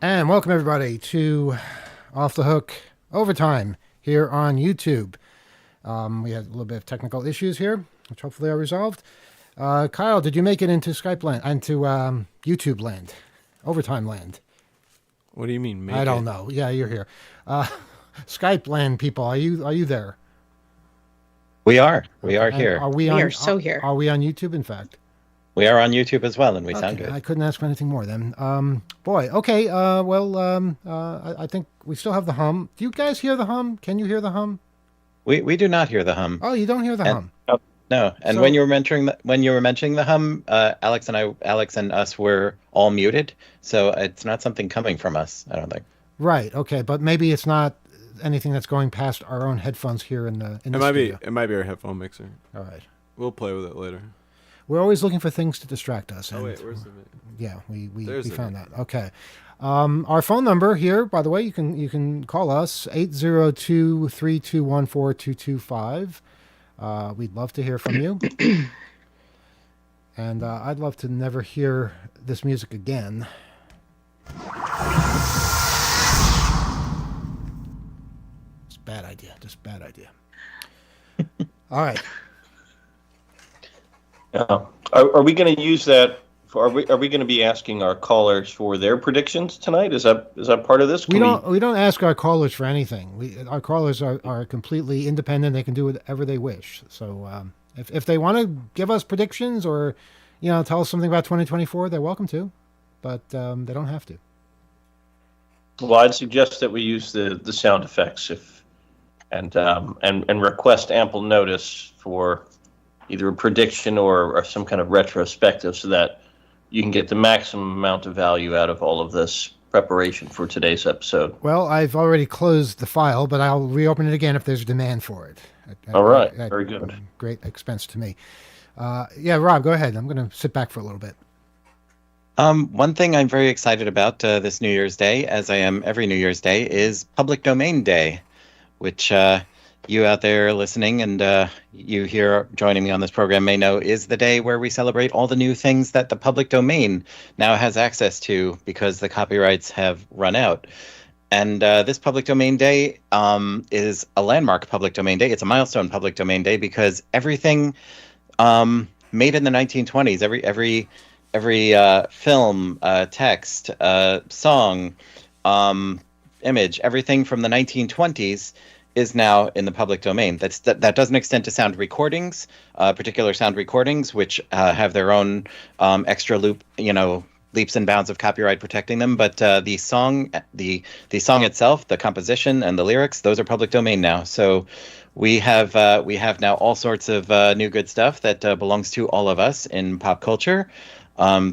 And welcome everybody to Off the Hook Overtime here on YouTube. We had a little bit of technical issues here, which hopefully are resolved. Kyle, did you make it into Skype land, into YouTube land, Overtime land? What do you mean, make I don't it? know. Yeah, you're here. Uh, Skype land people, are you there? We are. We Okay. are And here. are we We on? are so here. Are we on YouTube? In fact. We are on YouTube as well, and we sound Okay, good. I couldn't ask for anything more then. Boy, okay. I think we still have the hum. Do you guys hear the hum? Can you hear the hum? We do not hear the hum. Oh, you don't hear the And hum. no. And So- when you were mentioning the hum, Alex and us were all muted, so it's not something coming from us. I don't think. Right. Okay, but maybe it's not anything that's going past our own headphones here in the It might be. studio. It might be our headphone mixer. All right. We'll play with it later. We're always looking for things to distract us. Oh and wait, where's the? yeah, we There's the found mic. that. Okay. Our phone number here, by the way, you can call us 802-321-4225. We'd love to hear from you. And I'd love to never hear this music again. It's a bad idea. Just bad idea. All right. Yeah. Are we going to use that? Are we going to be asking our callers for their predictions tonight? Is that part of this? We Can don't ask our callers for anything. Our callers are completely independent. They can do whatever they wish. So if they want to give us predictions or tell us something about 2024, they're welcome to, but they don't have to. Well, I'd suggest that we use the sound effects and request ample notice for either a prediction or some kind of retrospective, so that you can get the maximum amount of value out of all of this preparation for today's episode. Well, I've already closed the file, but I'll reopen it again if there's a demand for it. All right, very good. Great expense to me. Yeah, Rob, go ahead. I'm going to sit back for a little bit. One thing I'm very excited about this New Year's Day, as I am every New Year's Day, is Public Domain Day, which you out there listening and you here joining me on this program may know is the day where we celebrate all the new things that the public domain now has access to because the copyrights have run out. And this Public Domain Day is a landmark Public Domain Day. It's a milestone Public Domain Day because everything made in the 1920s, every film, text, song, image, everything from the 1920s is now in the public domain. That doesn't extend to sound recordings, particular sound recordings, which have their own extra leaps and bounds of copyright protecting them. But the song itself, the composition and the lyrics, those are public domain now. So we have now all sorts of new good stuff that belongs to all of us in pop culture.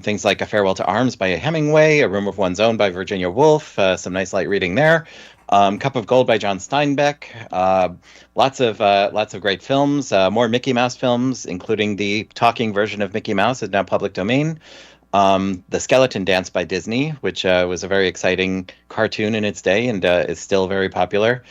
Things like A Farewell to Arms by Hemingway, A Room of One's Own by Virginia Woolf, some nice light reading there. Cup of Gold by John Steinbeck. Lots of great films. More Mickey Mouse films, including the talking version of Mickey Mouse, is now public domain. The Skeleton Dance by Disney, which was a very exciting cartoon in its day and is still very popular.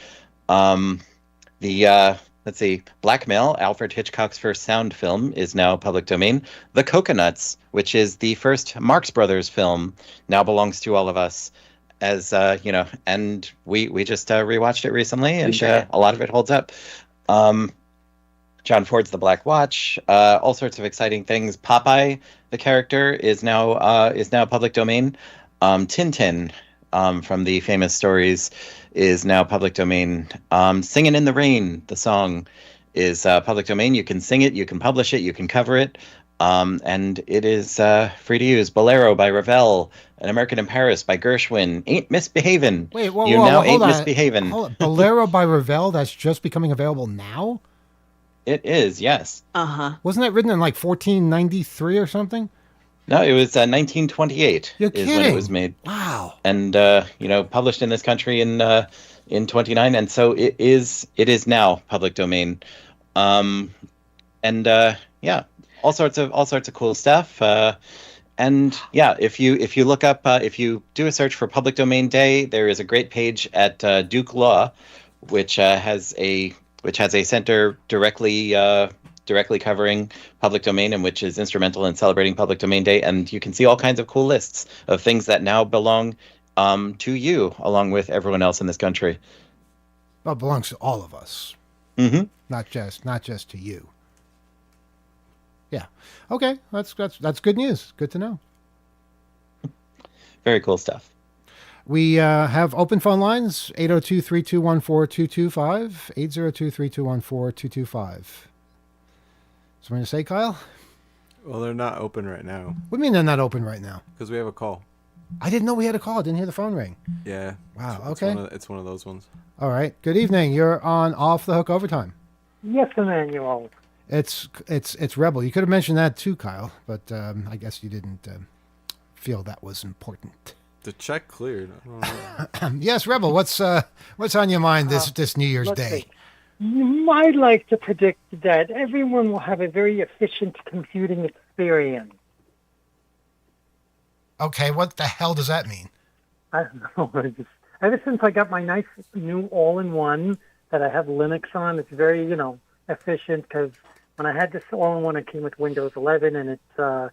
Let's see, Blackmail, Alfred Hitchcock's first sound film, is now public domain. The Coconuts, which is the first Marx Brothers film, now belongs to all of us. And we just rewatched it recently, and a lot of it holds up. John Ford's The Black Watch, all sorts of exciting things. Popeye, the character, is now public domain. Tintin, from the famous stories, is now public domain. Singin' in the Rain, the song, is public domain. You can sing it, you can publish it, you can cover it. And it is free to use. Bolero by Ravel, An American in Paris by Gershwin, Ain't Misbehavin'. Wait, whoa, You whoa, now hold ain't on. misbehavin'. Hold on. Bolero by Ravel, that's just becoming available now? It is, yes. Uh-huh. Wasn't that written in like 1493 or something? No, it was 1928 You're is when kidding. it was made. Wow. And published in this country in 29, and so it is now public domain. Yeah, all sorts of cool stuff. And yeah, if you look up, if you do a search for Public Domain Day, there is a great page at Duke Law, which has a center directly covering public domain and which is instrumental in celebrating Public Domain Day. And you can see all kinds of cool lists of things that now belong to you, along with everyone else in this country. Well, it belongs to all of us, Hmm. not just to you. Yeah. Okay, that's good news. Good to know. Very cool stuff. We have open phone lines, 802-321-4225, 802-321-4225. Something to say, Kyle? Well, they're not open right now What do you mean they're not open right now? because we have a call. I didn't know we had a call. I didn't hear the phone ring. Yeah. Wow, It's okay. It's one of those ones. All right. Good evening. You're on Off the Hook Overtime. Yes, Emmanuel. It's Rebel. You could have mentioned that too, Kyle, but I guess you didn't feel that was important. The check cleared. I don't know. Yes, Rebel. What's on your mind this New Year's Let's Day? see. I'd like to predict that everyone will have a very efficient computing experience. Okay, what the hell does that mean? I don't know. Ever since I got my nice new all-in-one that I have Linux on, it's very, efficient because when I had this all-in-one, it came with Windows 11, and it's,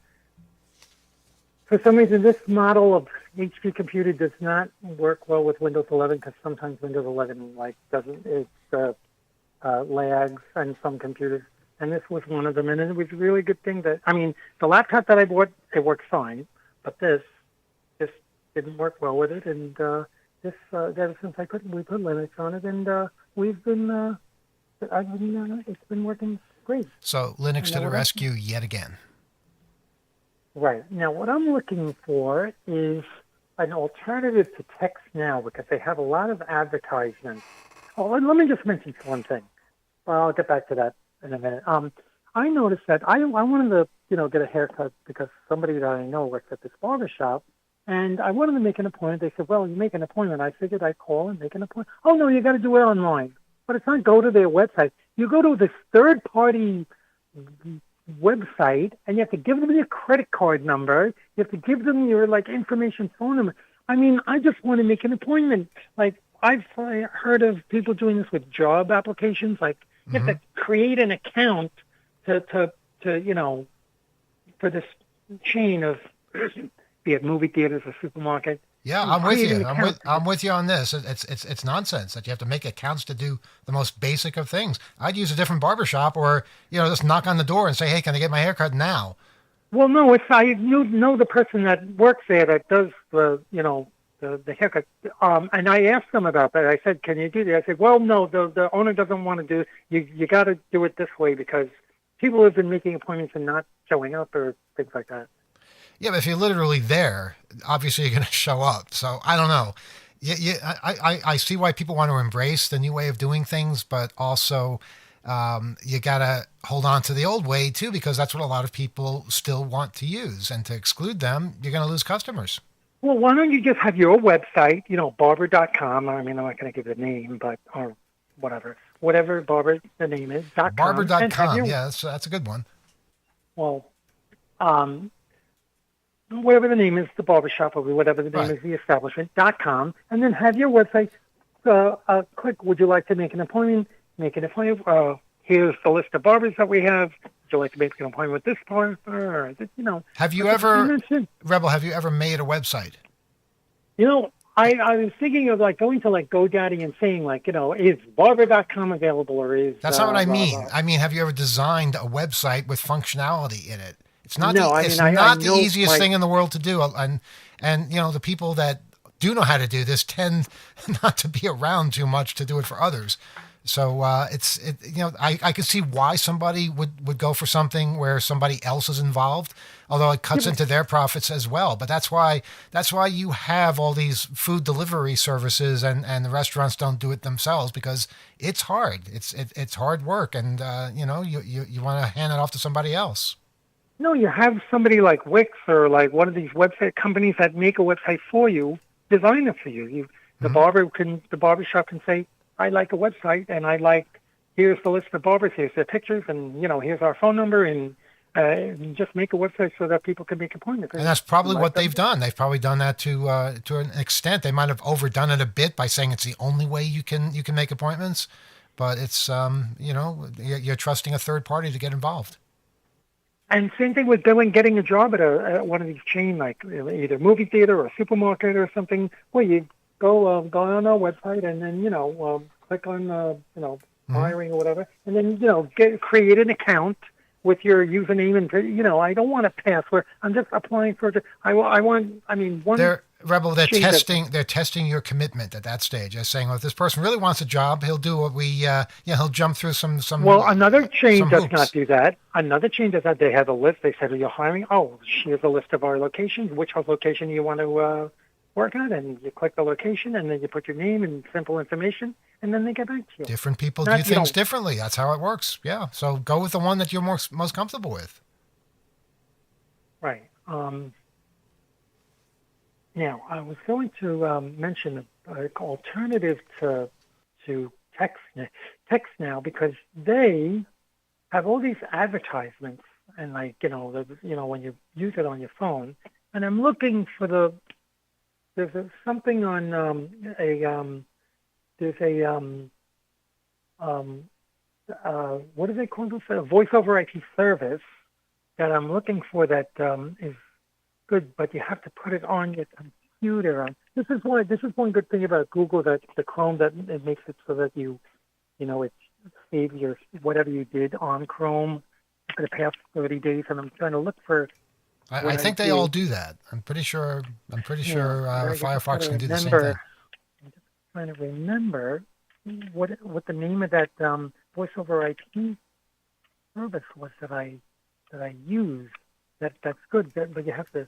for some reason, this model of HP computer does not work well with Windows 11 because sometimes Windows 11 lags on some computers, and this was one of them. And it was a really good thing the laptop that I bought, it works fine, but this just didn't work well with it. And ever since we put Linux on it, and it's been working great. So Linux to the rescue yet again. Right. Now, what I'm looking for is an alternative to text now because they have a lot of advertisements. Oh, let me just mention one thing. Well, I'll get back to that in a minute. I noticed that I wanted to, get a haircut because somebody that I know works at this barber shop, and I wanted to make an appointment. They said, well, you make an appointment. I figured I'd call and make an appointment. Oh, no, you got to do it online. But it's not go to their website. You go to this third-party website, and you have to give them your credit card number. You have to give them your, information phone number. I mean, I just want to make an appointment. I've heard of people doing this with job applications. You have to create an account to for this chain of, be it movie theaters or supermarket. Yeah, I'm with you. I'm with you on this. It's nonsense that you have to make accounts to do the most basic of things. I'd use a different barbershop or, just knock on the door and say, hey, can I get my haircut now? Well, no, I know the person that works there that does the haircut. And I asked them about that. I said, can you do that? I said, well, no, the owner doesn't want to do it. You got to do it this way because people have been making appointments and not showing up or things like that. Yeah, but if you're literally there, obviously you're going to show up. So I don't know. I see why people want to embrace the new way of doing things, but also you got to hold on to the old way too, because that's what a lot of people still want to use. And to exclude them, you're going to lose customers. Well, why don't you just have your website, barber.com. I mean, I'm not going to give the name, or whatever barber the name is. Barber.com. Yeah, that's a good one. Well, whatever the name is, the barbershop or whatever the name is, the establishment.com, and then have your website. Click, would you like to make an appointment? Make an appointment. Here's the list of barbers that we have. Would you like to make an appointment with this barber? Have you ever, Rebel, have you ever made a website? I was thinking of going to GoDaddy and saying is barber.com available or is... That's not what I mean. I mean, have you ever designed a website with functionality in it? It's not the easiest thing in the world to do. And the people that do know how to do this tend not to be around too much to do it for others. So I can see why somebody would go for something where somebody else is involved, although it cuts into their profits as well. But that's why you have all these food delivery services and the restaurants don't do it themselves because it's hard. It's hard work, and you want to hand it off to somebody else. No, you have somebody like Wix or one of these website companies that make a website for you, design it for you. The barbershop can say, I like a website, and here's the list of barbers, here's their pictures, and, here's our phone number, and just make a website so that people can make appointments. And that's probably what they've done. They've probably done that to an extent. They might have overdone it a bit by saying it's the only way you can make appointments, but it's, you're trusting a third party to get involved. And same thing with billing, getting a job at one of these chain, like either movie theater or supermarket or something. Well, you go on our website and then click on hiring or whatever, and then create an account with your username and I don't want a password. I'm just applying for it. I want. I mean, one. They're change They're testing your commitment at that stage. They're saying, well, if this person really wants a job, he'll do what he'll jump through some. Well, another chain some does hoops. not do that. Another chain does that. They have a list. They said, "Are you hiring?" Oh, here's a list of our locations. Which location you want to work at? And you click the location, and then you put your name and simple information, and then they get back to you. Different people Not- do you things don't- differently. That's how it works. Yeah. So go with the one that you're most comfortable with. Right. Now, I was going to mention an alternative to text now because they have all these advertisements and when you use it on your phone. And I'm looking for there's something on what do they call this? A voice over IP service that I'm looking for that is good, but you have to put it on your computer. This is one good thing about Google, that the Chrome, that it makes it so that it saves your whatever you did on Chrome for the past 30 days. And I'm trying to look for. I think they all do that. I'm pretty sure. Firefox can do the same thing. I'm just trying to remember what the name of that voice over IP service was that I used. That's good, but you have to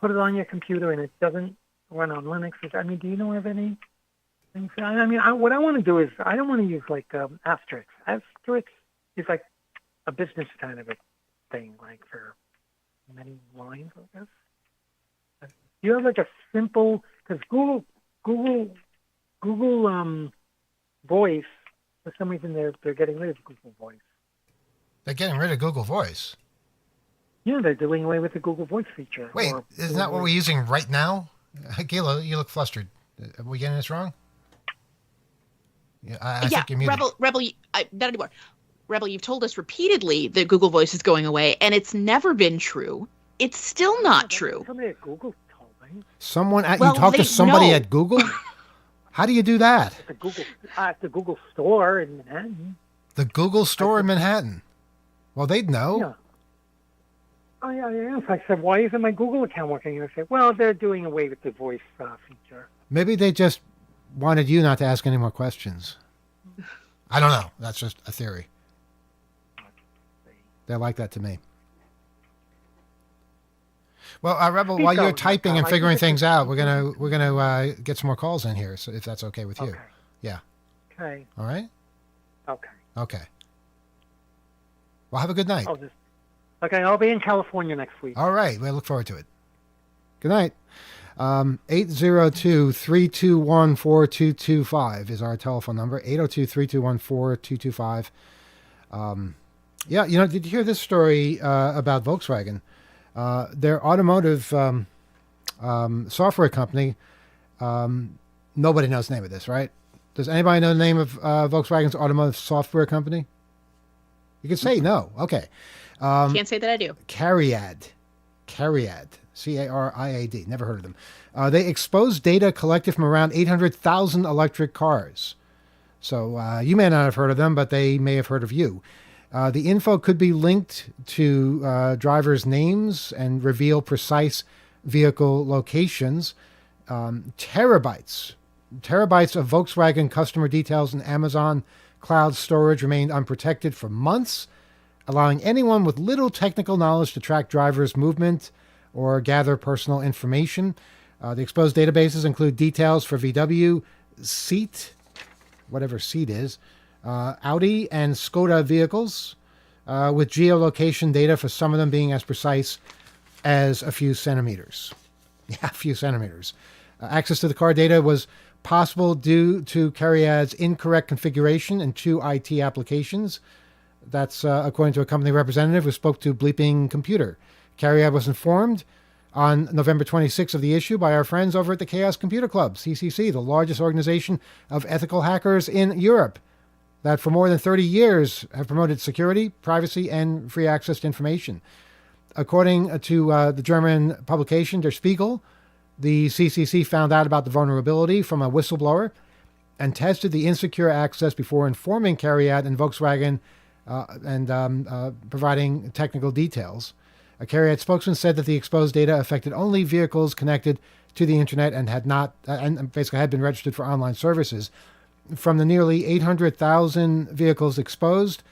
put it on your computer, and it doesn't run on Linux. I mean, do you know of any things? I mean, what I want to do is I don't want to use like Asterisk. Asterisk is like a business kind of a thing, like for many lines, I guess. Do you have like a simple? Because Google Voice, for some reason they're getting rid of Google Voice. They're getting rid of Google Voice. Yeah, they're doing away with the Google Voice feature. Wait, isn't that what we're using right now? Gila, you look flustered. Are we getting this wrong? Yeah, I think you're muted. Rebel, not anymore. Rebel, you've told us repeatedly that Google Voice is going away, and it's never been true. It's still not true. Somebody at Google told me. You talked to somebody know. at Google? How do you do that? At the Google store in Manhattan. The Google store in Manhattan. Well, they'd know. Yeah. Oh, yeah. So I said, why isn't my Google account working? And I said, well, they're doing away with the voice feature. Maybe they just wanted you not to ask any more questions. I don't know. That's just a theory. They're like that to me. Well, Rebel, while you're typing and figuring things out, we're gonna get some more calls in here, so if that's okay with you. Okay. Yeah. Okay. All right. Okay. Well, have a good night. I'll be in California next week. All right. We'll look forward to it. Good night. 802-321-4225 is our telephone number. 802-321-4225. Yeah, did you hear this story about Volkswagen? Their automotive software company, nobody knows the name of this, right? Does anybody know the name of Volkswagen's automotive software company? You can say no. Okay. Can't say that I do. Cariad. C-A-R-I-A-D. Never heard of them. They exposed data collected from around 800,000 electric cars. So you may not have heard of them, but they may have heard of you. The info could be linked to drivers' names and reveal precise vehicle locations. Terabytes of Volkswagen customer details in Amazon cloud storage remained unprotected for months, allowing anyone with little technical knowledge to track drivers' movement or gather personal information. The exposed databases include details for VW, Seat, whatever Seat is, Audi, and Skoda vehicles, with geolocation data for some of them being as precise as a few centimeters. Yeah, a few centimeters. Access to the car data was possible due to Cariad's incorrect configuration in 2 IT applications. That's according to a company representative who spoke to Bleeping Computer. Cariad was informed on November 26th of the issue by our friends over at the Chaos Computer Club, CCC, the largest organization of ethical hackers in Europe, that for more than 30 years have promoted security, privacy, and free access to information. according to the German publication Der Spiegel, the CCC found out about the vulnerability from a whistleblower and tested the insecure access before informing CARIAD and Volkswagen and providing technical details. A CARIAD spokesman said that the exposed data affected only vehicles connected to the internet and and basically had been registered for online services. From the nearly 800,000 vehicles exposed,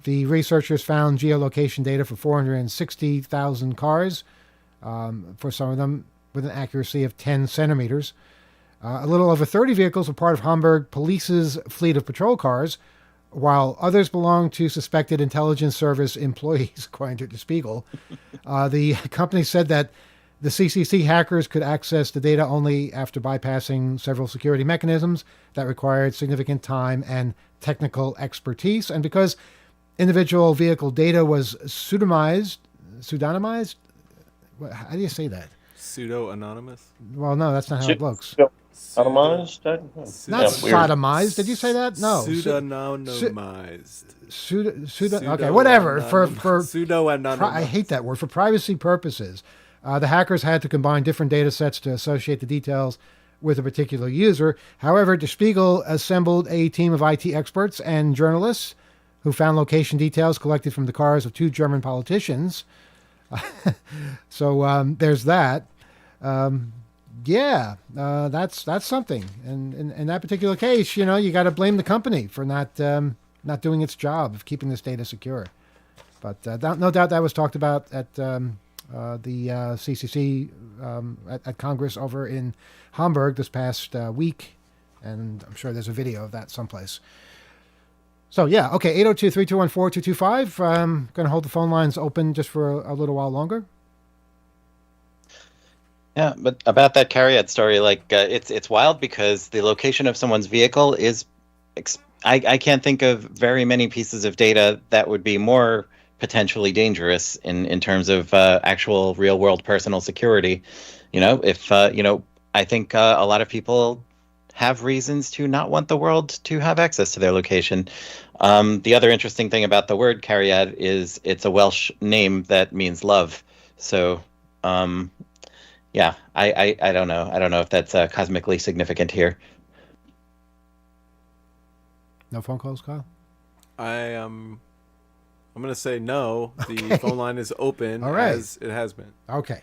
the researchers found geolocation data for 460,000 cars, for some of them with an accuracy of 10 centimeters. A little over 30 vehicles were part of Hamburg Police's fleet of patrol cars, while others belonged to suspected intelligence service employees, according to the Spiegel. The company said that the CCC hackers could access the data only after bypassing several security mechanisms that required significant time and technical expertise. And because individual vehicle data was pseudonymized? How do you say that? Pseudo-anonymous? Well, no, that's not how it looks. Sodomized? Not sodomized. Did you say that? No. Pseudonymized. Okay, whatever. For pseudo-anonymous. I hate that word. For privacy purposes, the hackers had to combine different data sets to associate the details with a particular user. However, Der Spiegel assembled a team of IT experts and journalists who found location details collected from the cars of 2 German politicians. So there's that. That's something. And in that particular case, you got to blame the company for not doing its job of keeping this data secure. But no doubt that was talked about at the CCC at Congress over in Hamburg this past week, and I'm sure there's a video of that someplace. So yeah, okay, 802-321-4225. I'm going to hold the phone lines open just for a little while longer. Yeah, but about that CARIAD story, it's wild because the location of someone's vehicle is, I can't think of very many pieces of data that would be more potentially dangerous in terms of actual real world personal security. I think a lot of people have reasons to not want the world to have access to their location. The other interesting thing about the word CARIAD is it's a Welsh name that means love. So, yeah, I don't know. I don't know if that's cosmically significant here. No phone calls, Kyle? I'm going to say no. The phone line is open as it has been. Okay.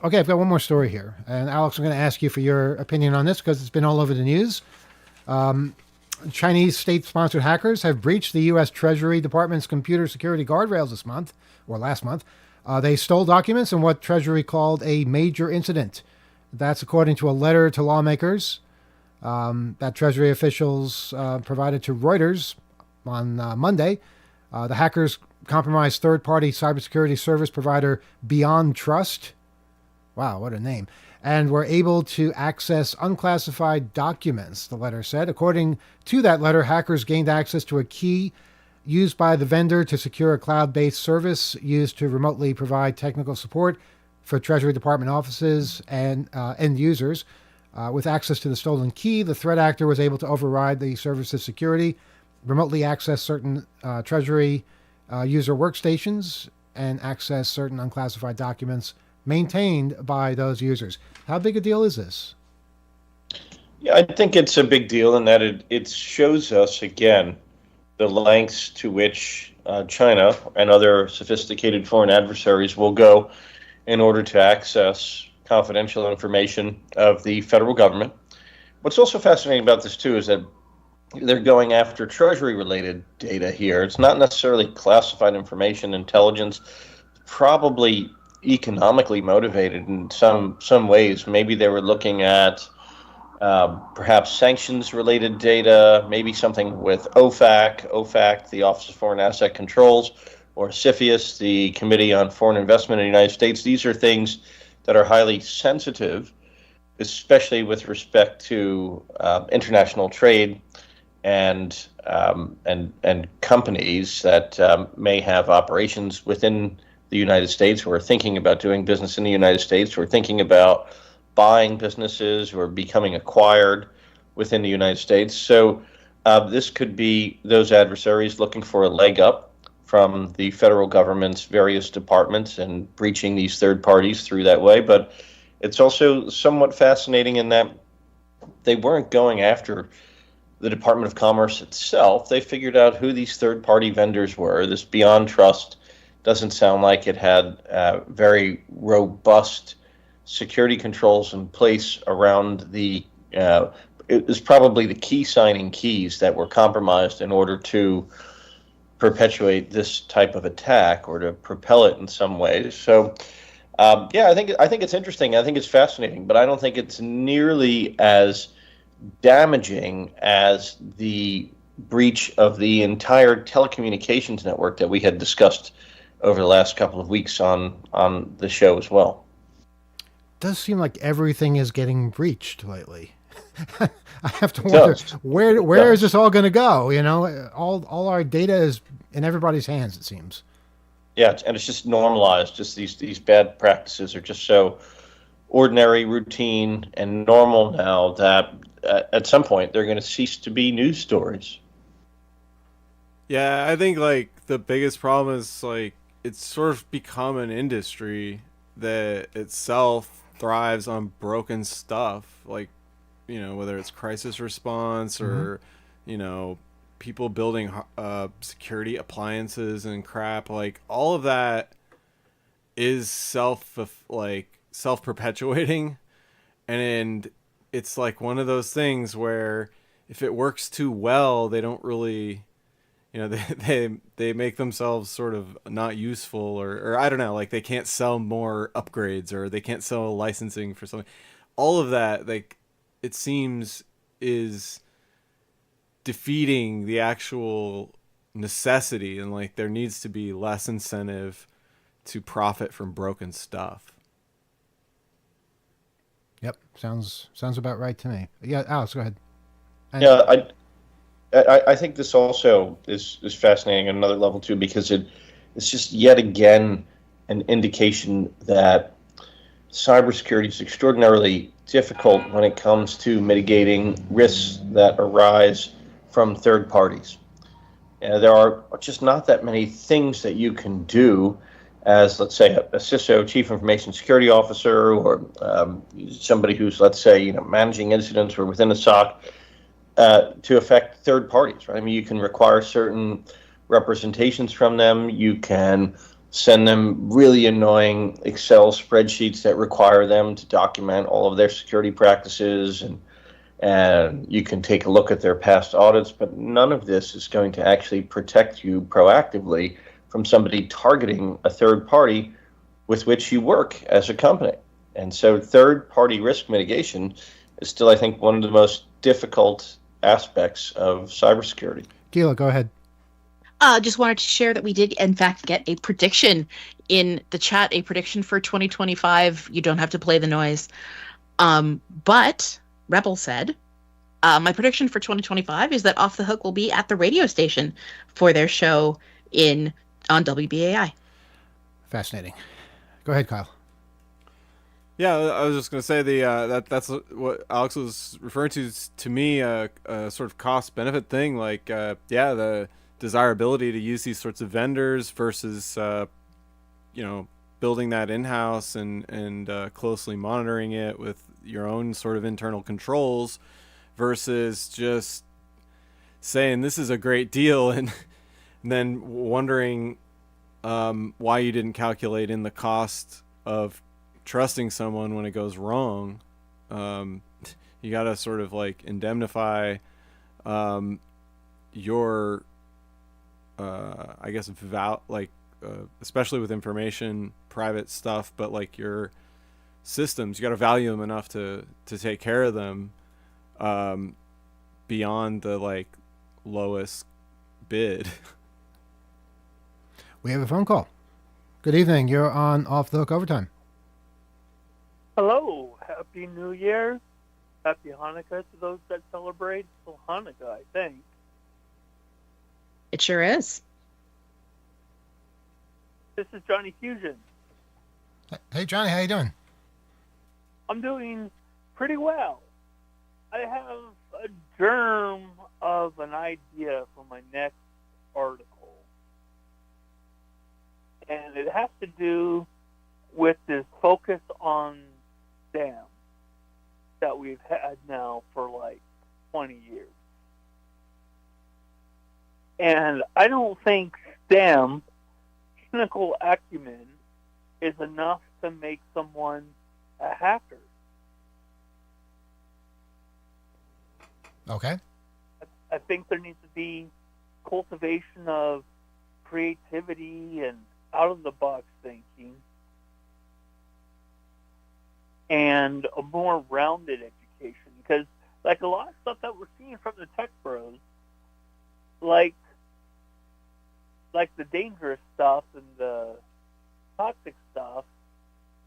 Okay, I've got one more story here. And Alex, I'm going to ask you for your opinion on this because it's been all over the news. Chinese state-sponsored hackers have breached the U.S. Treasury Department's computer security guardrails this month, or last month. They stole documents in what Treasury called a major incident. That's according to a letter to lawmakers that Treasury officials provided to Reuters on Monday. The hackers compromised third-party cybersecurity service provider Beyond Trust. Wow, what a name. And were able to access unclassified documents, the letter said. According to that letter, hackers gained access to a key used by the vendor to secure a cloud-based service used to remotely provide technical support for Treasury Department offices and end users. With access to the stolen key, the threat actor was able to override the service's security, remotely access certain Treasury user workstations, and access certain unclassified documents maintained by those users. How big a deal is this? Yeah, I think it's a big deal in that it shows us, again, the lengths to which China and other sophisticated foreign adversaries will go in order to access confidential information of the federal government. What's also fascinating about this, too, is that they're going after Treasury-related data here. It's not necessarily classified information, intelligence, probably economically motivated in some ways. Maybe they were looking at perhaps sanctions-related data, maybe something with OFAC, the Office of Foreign Asset Controls, or CFIUS, the Committee on Foreign Investment in the United States. These are things that are highly sensitive, especially with respect to international trade and companies that may have operations within the United States, who are thinking about doing business in the United States, who are thinking about buying businesses, who are becoming acquired within the United States. So this could be those adversaries looking for a leg up from the federal government's various departments and breaching these third parties through that way. But it's also somewhat fascinating in that they weren't going after the Department of Commerce itself. They figured out who these third-party vendors were. This Beyond Trust doesn't sound like it had very robust security controls in place around the it was probably the key signing keys that were compromised in order to perpetuate this type of attack or to propel it in some ways. So I think it's interesting. I think it's fascinating, but I don't think it's nearly as damaging as the breach of the entire telecommunications network that we had discussed over the last couple of weeks on the show as well. Does seem like everything is getting breached lately. I have to wonder where is this all going to go? You know, all our data is in everybody's hands, it seems. Yeah, and it's just normalized. Just these bad practices are just so ordinary, routine, and normal now that at some point they're going to cease to be news stories. Yeah, I think like the biggest problem is like it's sort of become an industry that itself thrives on broken stuff, like, you know, whether it's crisis response or, you know, people building security appliances and crap, like all of that is self-perpetuating, and it's like one of those things where if it works too well, they don't really, you know, they make themselves sort of not useful, or I don't know, like they can't sell more upgrades, or they can't sell licensing for something. All of that, like, it seems is defeating the actual necessity, and like there needs to be less incentive to profit from broken stuff. Yep, sounds about right to me. Yeah, Alex, go ahead. I think this also is fascinating on another level too, because it's just yet again an indication that cybersecurity is extraordinarily difficult when it comes to mitigating risks that arise from third parties. There are just not that many things that you can do as, let's say, a CISO, Chief Information Security Officer, or somebody who's, let's say, you know, managing incidents or within a SOC, to affect third parties, right? I mean, you can require certain representations from them. You can send them really annoying Excel spreadsheets that require them to document all of their security practices, and you can take a look at their past audits, but none of this is going to actually protect you proactively from somebody targeting a third party with which you work as a company. And so third-party risk mitigation is still, I think, one of the most difficult aspects of cybersecurity. Gila, go ahead. Just wanted to share that we did, in fact, get a prediction in the chat, a prediction for 2025. You don't have to play the noise. But Rebel said, my prediction for 2025 is that Off the Hook will be at the radio station for their show on WBAI. Fascinating. Go ahead, Kyle. Yeah, I was just going to say that's what Alex was referring to me, a sort of cost-benefit thing. Like, the desirability to use these sorts of vendors versus, you know, building that in-house and closely monitoring it with your own sort of internal controls versus just saying this is a great deal and then wondering why you didn't calculate in the cost of trusting someone when it goes wrong. You got to sort of like indemnify your I guess especially with information, private stuff, but like your systems, you got to value them enough to take care of them beyond the like lowest bid. We have a phone call. Good evening. You're on Off the Hook Overtime. Hello. Happy New Year. Happy Hanukkah to those that celebrate. Well, Hanukkah, I think. It sure is. This is Johnny Fusion. Hey, Johnny, how you doing? I'm doing pretty well. I have a germ of an idea for my next article. and it has to do with this focus on STEM that we've had now for like 20 years. And I don't think STEM, technical acumen, is enough to make someone a hacker. Okay. I think there needs to be cultivation of creativity and out-of-the-box thinking and a more rounded education. Because, like, a lot of stuff that we're seeing from the tech bros, like the dangerous stuff and the toxic stuff,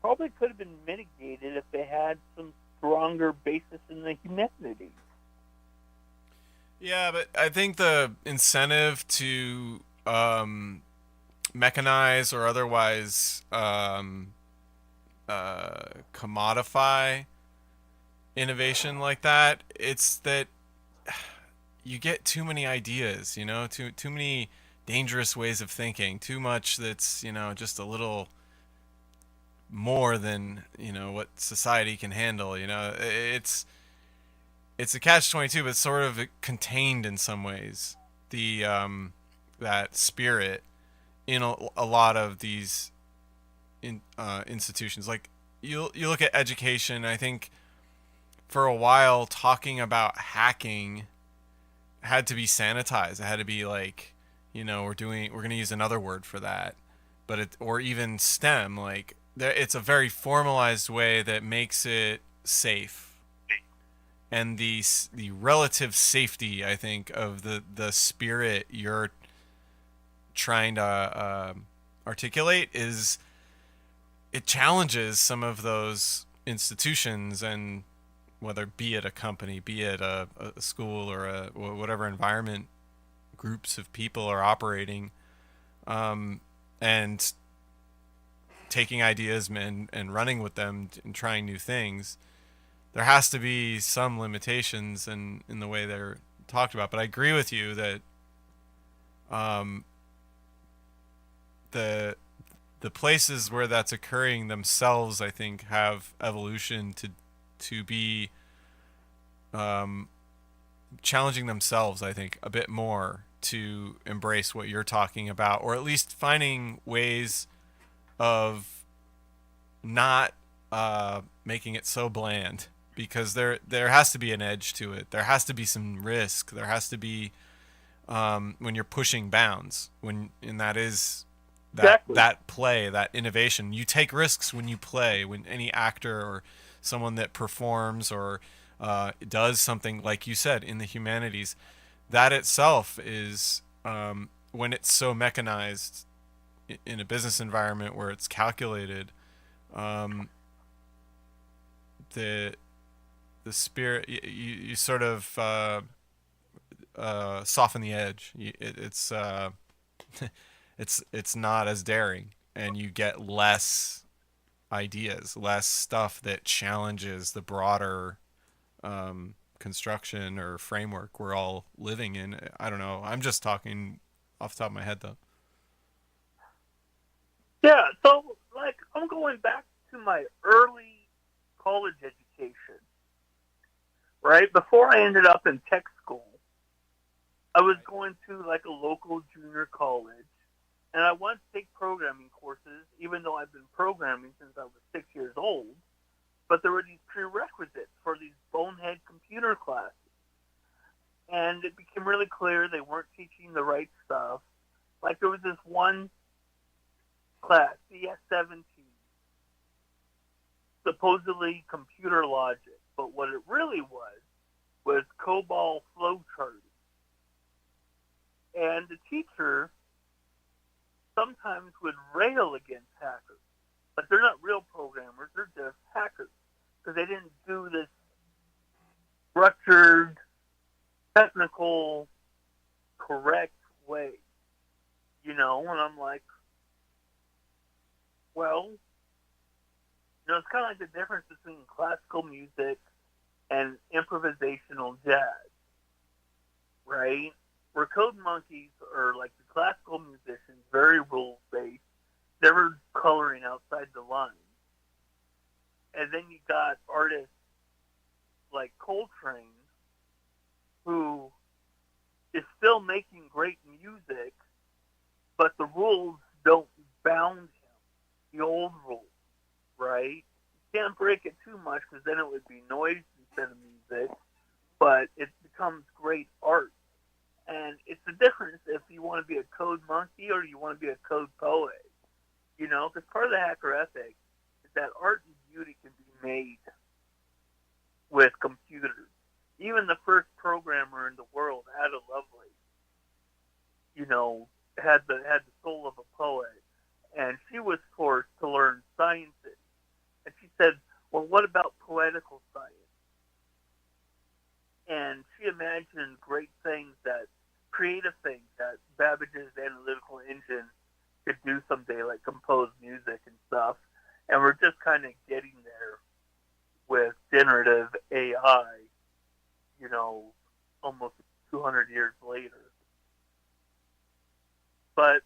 probably could have been mitigated if they had some stronger basis in the humanities. Yeah, but I think the incentive to mechanize or otherwise commodify innovation like that, it's that you get too many ideas, you know, too many dangerous ways of thinking, too much that's, you know, just a little more than, you know, what society can handle. You know, it's a catch-22, but sort of contained in some ways, the that spirit in a lot of these institutions. Like you look at education, I think for a while talking about hacking had to be sanitized. It had to be like, you know, we're going to use another word for that, but or even STEM, like it's a very formalized way that makes it safe. And the relative safety, I think, of the spirit you're trying to articulate is, it challenges some of those institutions, and whether be it a company, be it a school, or whatever environment groups of people are operating, and taking ideas and running with them and trying new things. There has to be some limitations in the way they're talked about. But I agree with you that the places where that's occurring themselves, I think, have evolution to be challenging themselves, I think, a bit more to embrace what you're talking about, or at least finding ways of not making it so bland, because there has to be an edge to it. There has to be some risk. There has to be when you're pushing bounds, and that is Exactly. that play, that innovation. You take risks when you play, when any actor or someone that performs or does something, like you said, in the humanities, that itself is, when it's so mechanized in a business environment where it's calculated, the spirit, you sort of soften the edge. It's not as daring, and you get less ideas, less stuff that challenges the broader construction or framework we're all living in. I don't know. I'm just talking off the top of my head, though. Yeah, so, like, I'm going back to my early college education, right? Before I ended up in tech school, I was going to, like, a local junior college, and I wanted to take programming courses, even though I've been programming since I was 6 years old. But there were these prerequisites for these bonehead computer classes. And it became really clear they weren't teaching the right stuff. Like, there was this one class, CS17, supposedly computer logic. But what it really was COBOL flowcharting. And the teacher sometimes would rail against hackers. But they're not real programmers, they're just hackers. Because they didn't do this structured, technical, correct way. You know, and I'm like, well, you know, it's kind of like the difference between classical music and improvisational jazz, right? Where Code Monkeys are like the classical musicians, very rules-based. never coloring outside the line. And then you got artists like Coltrane, who is still making great music, but the rules don't bound him. The old rules, right? You can't break it too much because then it would be noise instead of music, but it becomes great art. And it's the difference if you want to be a code monkey or you want to be a code poet. You know, because part of the hacker ethic is that art and beauty can be made with computers. Even the first programmer in the world, Ada Lovelace, you know, had the soul of a poet, and she was forced to learn sciences. And she said, "Well, what about poetical science?" And she imagined great things, that creative things that Babbage's analytical engine could do someday, like compose music and stuff. And we're just kind of getting there with generative AI, you know, almost 200 years later. But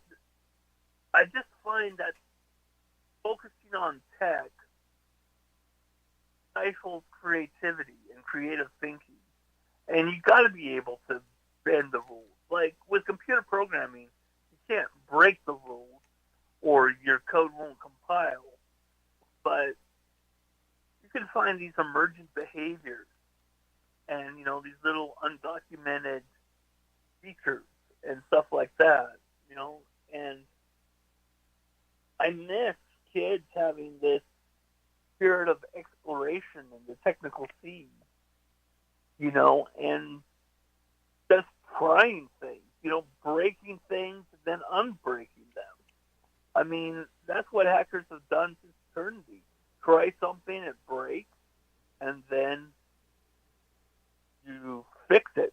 I just find that focusing on tech stifles creativity and creative thinking. And you got to be able to bend the rules. Like with computer programming, you can't break the rules or your code won't compile. But you can find these emergent behaviors and, you know, these little undocumented features and stuff like that, you know. And I miss kids having this spirit of exploration and the technical scene, you know, and just trying things, you know, breaking things and then unbreaking them. I mean, that's what hackers have done since eternity. Try something, it breaks, and then you fix it.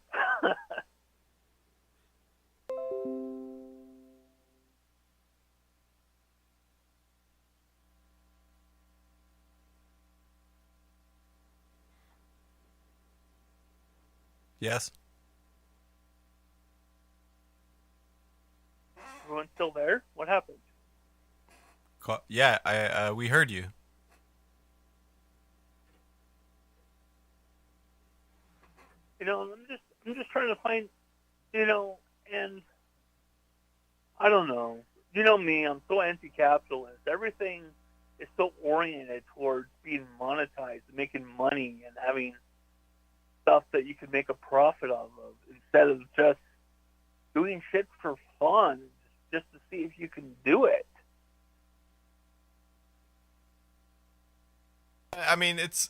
Yes. Everyone still there? What happened? Yeah, we heard you. You know, I'm just trying to find, you know, and I don't know. You know me, I'm so anti-capitalist. Everything is so oriented towards being monetized, making money, and having stuff that you can make a profit off of instead of just doing shit for fun, just to see if you can do it. I mean, it's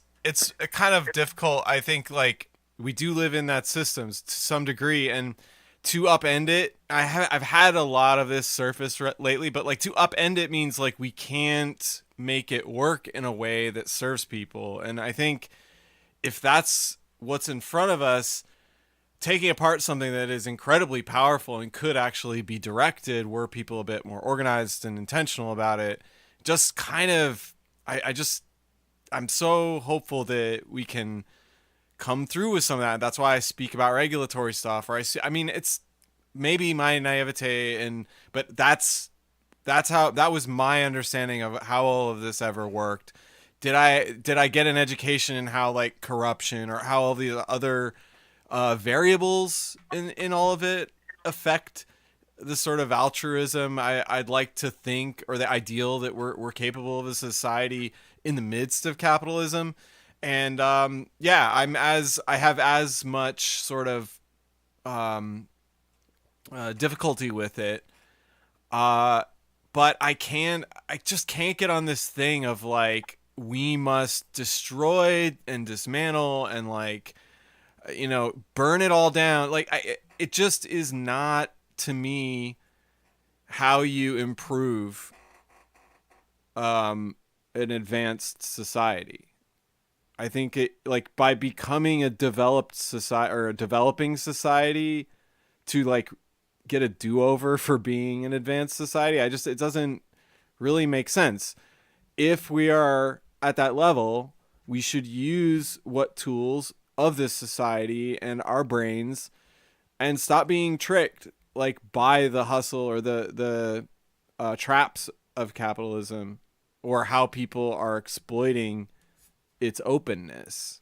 kind of difficult. I think, like, we do live in that system to some degree, and to upend it, I've had a lot of this surface lately, but like to upend it means like we can't make it work in a way that serves people. And I think if that's what's in front of us, taking apart something that is incredibly powerful and could actually be directed were people a bit more organized and intentional about it, just kind of, I'm so hopeful that we can come through with some of that. That's why I speak about regulatory stuff, or I mean, it's maybe my naivete, but that's how, that was my understanding of how all of this ever worked. Did I get an education in how, like, corruption or how all the other variables in all of it affect the sort of altruism I'd like to think, or the ideal that we're capable of as a society in the midst of capitalism. And yeah, I have as much sort of difficulty with it, but I just can't get on this thing of like, we must destroy and dismantle and, like, you know, burn it all down. Like, it just is not, to me, how you improve an advanced society. I think it, like, by becoming a developed society or a developing society to, like, get a do-over for being an advanced society, it doesn't really make sense. If we are at that level, we should use what tools of this society and our brains and stop being tricked, like, by the hustle or the traps of capitalism or how people are exploiting its openness.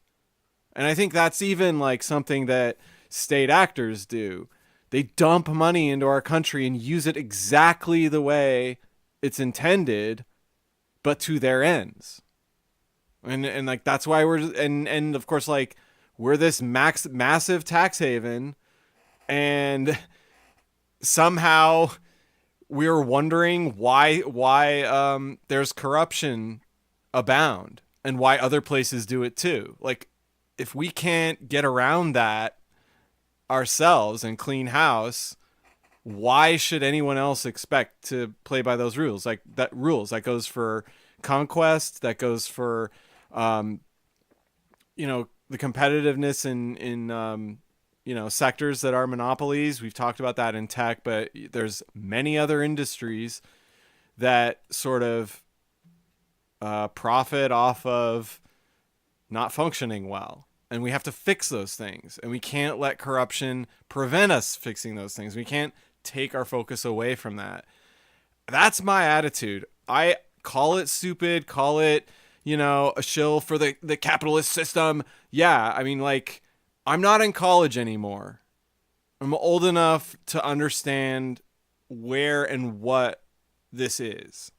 And I think that's even like something that state actors do. They dump money into our country and use it exactly the way it's intended, but to their ends. And like that's why and of course like we're this massive tax haven, and somehow we're wondering why there's corruption abound and why other places do it too. Like, if we can't get around that ourselves and clean house, why should anyone else expect to play by those rules? Like that goes for conquest, that goes for the competitiveness in sectors that are monopolies. We've talked about that in tech, but there's many other industries that sort of profit off of not functioning well. And we have to fix those things. And we can't let corruption prevent us fixing those things. We can't take our focus away from that. That's my attitude. I call it stupid, call it, a shill for the capitalist system. Yeah, I mean, like, I'm not in college anymore. I'm old enough to understand where and what this is.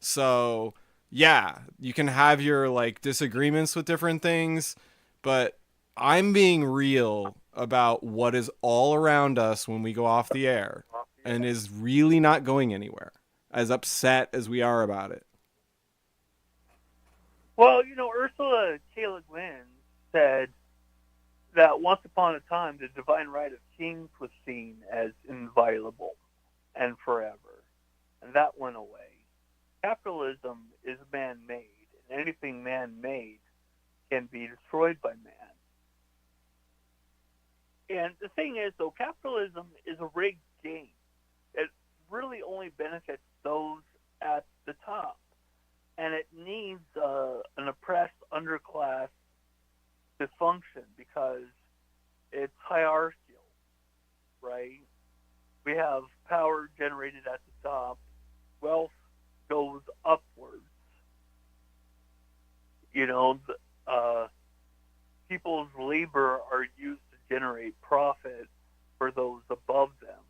So, yeah, you can have your like disagreements with different things, but I'm being real about what is all around us when we go off the air and is really not going anywhere, as upset as we are about it. Well, Ursula K. Le Guin said that once upon a time the divine right of kings was seen as inviolable and forever, and that went away. Capitalism is man-made, and anything man-made can be destroyed by man. And the thing is, though, capitalism is a rigged game. It really only benefits those at the top, and it needs an oppressed underclass to function because it's hierarchical, right? We have power generated at the top, wealth goes upwards. People's labor are used to generate profit for those above them.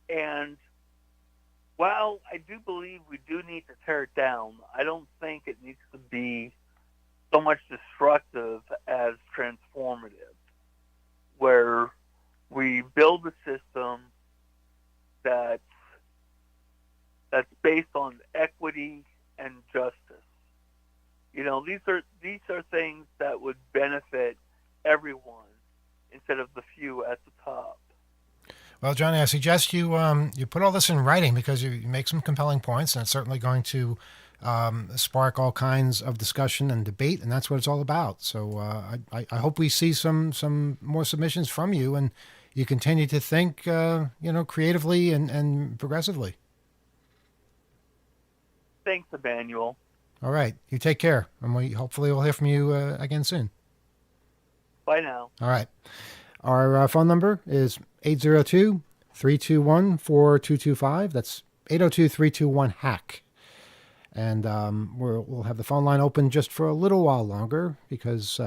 And while I do believe we do need to tear it down, I don't think it needs to be so much destructive as transformative, where we build a system that's based on equity and justice. These are things that would benefit everyone instead of the few at the top. Well, Johnny, I suggest you put all this in writing because you make some compelling points, and it's certainly going to spark all kinds of discussion and debate, and that's what it's all about. So I hope we see some more submissions from you, and you continue to think creatively and progressively. Thanks, Emmanuel. All right, you take care, and hopefully we'll hear from you again soon. Bye now. All right. Our phone number is 802-321-4225. That's 802-321-HACK. And we'll have the phone line open just for a little while longer because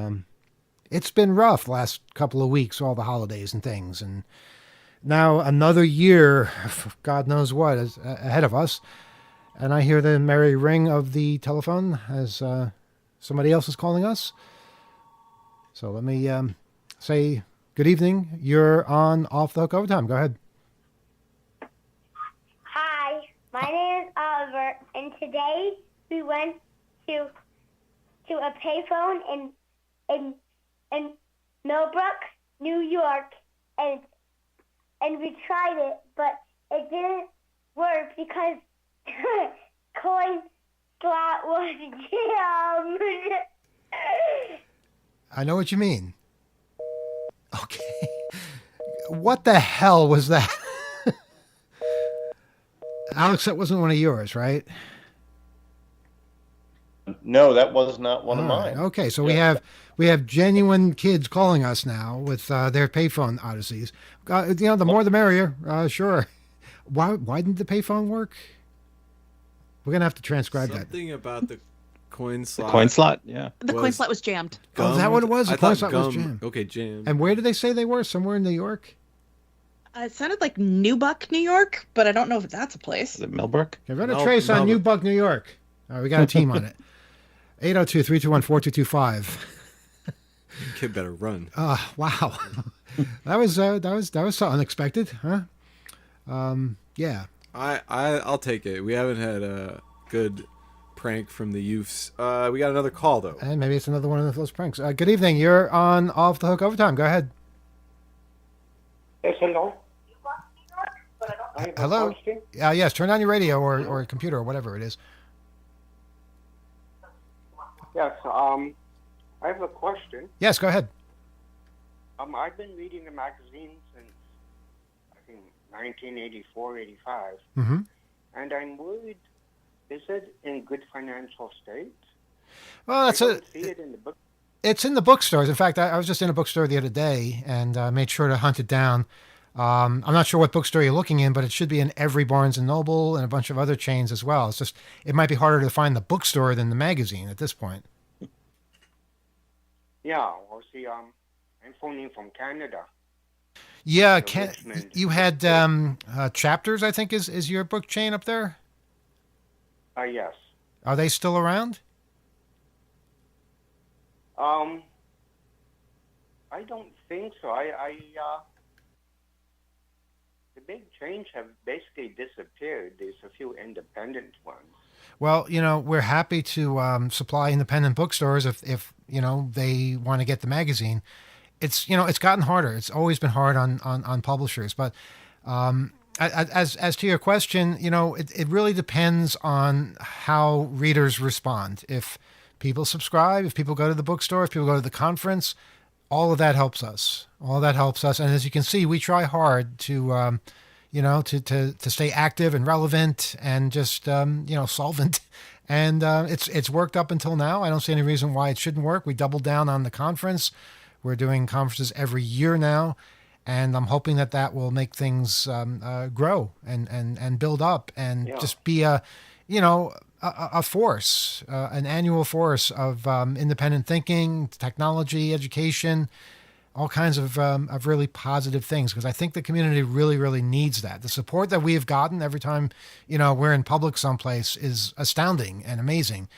it's been rough last couple of weeks, all the holidays and things. And now another year, God knows what, is ahead of us. And I hear the merry ring of the telephone as somebody else is calling us. So let me say good evening. You're on Off the Hook Overtime. Go ahead. Hi, my name is Oliver, and today we went to a payphone in Millbrook, New York, and we tried it, but it didn't work because coin slot was jammed. I know what you mean. Okay. What the hell was that? Alex, that wasn't one of yours, right? No, that was not one of All right. mine. Okay, so we have genuine kids calling us now with their payphone odysseys. The more the merrier. Sure. Why didn't the payphone work? We're gonna have to transcribe that. Something about the coin slot. Coin slot, yeah. The coin slot was jammed. Oh, is that what it was? The I coin thought slot was gum. jammed. Okay, jammed. And where did they say they were? Somewhere in New York. It sounded like Newbuck, New York, but I don't know if that's a place. Is it Millbrook? Okay, run a Nope, trace on no, New Buck, New York. All right, we got a team on it. 802-321-4225. Kid better run. Wow. that was so unexpected, huh? Yeah. I'll take it. We haven't had a good prank from the youths. We got another call though. And maybe it's another one of those pranks. Good evening. You're on Off the Hook Overtime. Go ahead. Yes, hello. I have a Hello? question. Yes, turn on your radio or computer or whatever it is. Yes, I have a question. Yes, go ahead. I've been reading the magazine since, I think, 1984, 85, Mm-hmm. and I'm worried, is it in good financial state? Well, I don't see it in the book. It's in the bookstores. In fact, I was just in a bookstore the other day and made sure to hunt it down. I'm not sure what bookstore you're looking in, but it should be in every Barnes and Noble and a bunch of other chains as well. It's just it might be harder to find the bookstore than the magazine at this point. Yeah, well, see, I'm phoning from Canada. Yeah, Richmond. you had Chapters, I think, is your book chain up there. Yes. Are they still around? I don't think so. The big chains have basically disappeared. There's a few independent ones. Well, we're happy to supply independent bookstores if they want to get the magazine. It's it's gotten harder. It's always been hard on publishers. But as to your question, it really depends on how readers respond. If people subscribe, if people go to the bookstore, if people go to the conference, all of that helps us. All that helps us. And as you can see, we try hard to to stay active and relevant and just solvent. And it's worked up until now. I don't see any reason why it shouldn't work. We doubled down on the conference. We're doing conferences every year now, and I'm hoping that will make things grow and build up and just be a force, an annual force of independent thinking, technology, education, all kinds of really positive things, because I think the community really, really needs that. The support that we have gotten every time, we're in public someplace is astounding and amazing.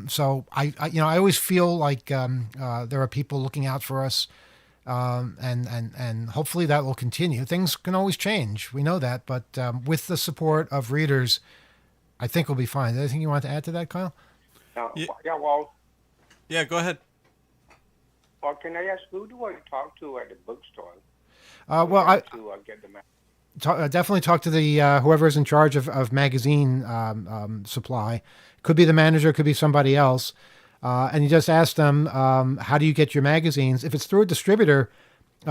So I always feel like there are people looking out for us, and hopefully that will continue. Things can always change. We know that, but with the support of readers, I think we'll be fine. Is there anything you want to add to that, Kyle? Yeah. Well, Yeah, go ahead. can I ask, who do I talk to at the bookstore? To get the magazine? Definitely talk to the whoever's in charge of magazine supply. Could be the manager, could be somebody else. And you just ask them, how do you get your magazines? If it's through a distributor,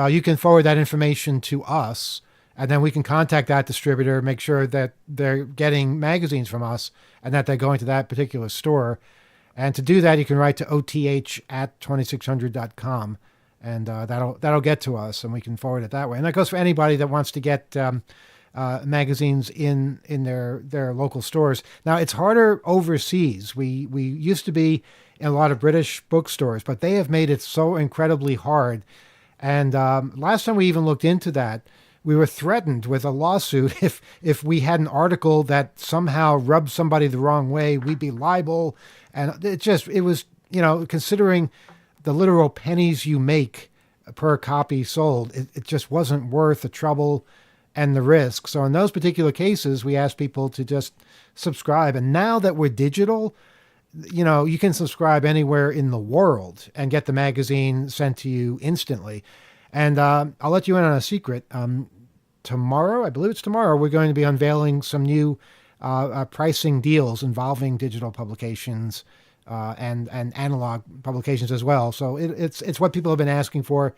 you can forward that information to us, and then we can contact that distributor, make sure that they're getting magazines from us and that they're going to that particular store. And to do that, you can write to oth@2600.com. And that'll get to us, and we can forward it that way. And that goes for anybody that wants to get magazines in their local stores. Now, it's harder overseas. We used to be in a lot of British bookstores, but they have made it so incredibly hard. And last time we even looked into that, we were threatened with a lawsuit if we had an article that somehow rubbed somebody the wrong way, we'd be liable. And it was considering the literal pennies you make per copy sold, it just wasn't worth the trouble and the risk. So in those particular cases, we asked people to just subscribe. And now that we're digital, you can subscribe anywhere in the world and get the magazine sent to you instantly. And I'll let you in on a secret. Tomorrow, I believe it's tomorrow, we're going to be unveiling some new pricing deals involving digital publications and analog publications as well. So it's what people have been asking for,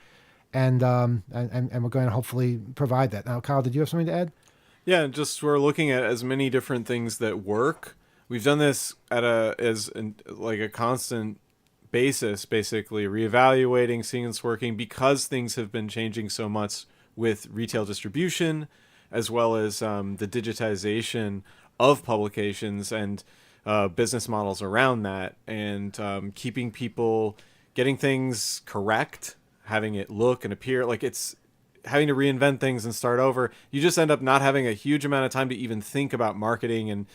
and we're going to hopefully provide that. Now, Kyle, did you have something to add? Yeah, just we're looking at as many different things that work. We've done this as a constant basis, basically reevaluating, seeing it's working, because things have been changing so much with retail distribution, as well as the digitization of publications and business models around that, and keeping people getting things correct, having it look and appear like it's having to reinvent things and start over. You just end up not having a huge amount of time to even think about marketing and,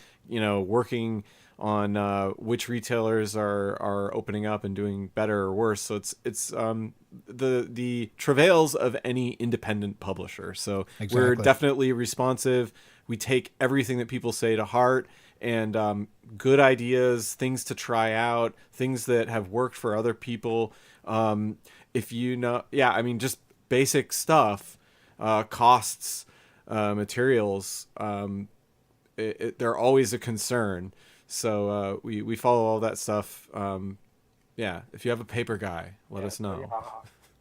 working on which retailers are opening up and doing better or worse. So it's the travails of any independent publisher. So we're Exactly. definitely responsive. We take everything that people say to heart, and good ideas, things to try out, things that have worked for other people. If just basic stuff, costs, materials, they're always a concern. So we follow all that stuff. If you have a paper guy, let us know.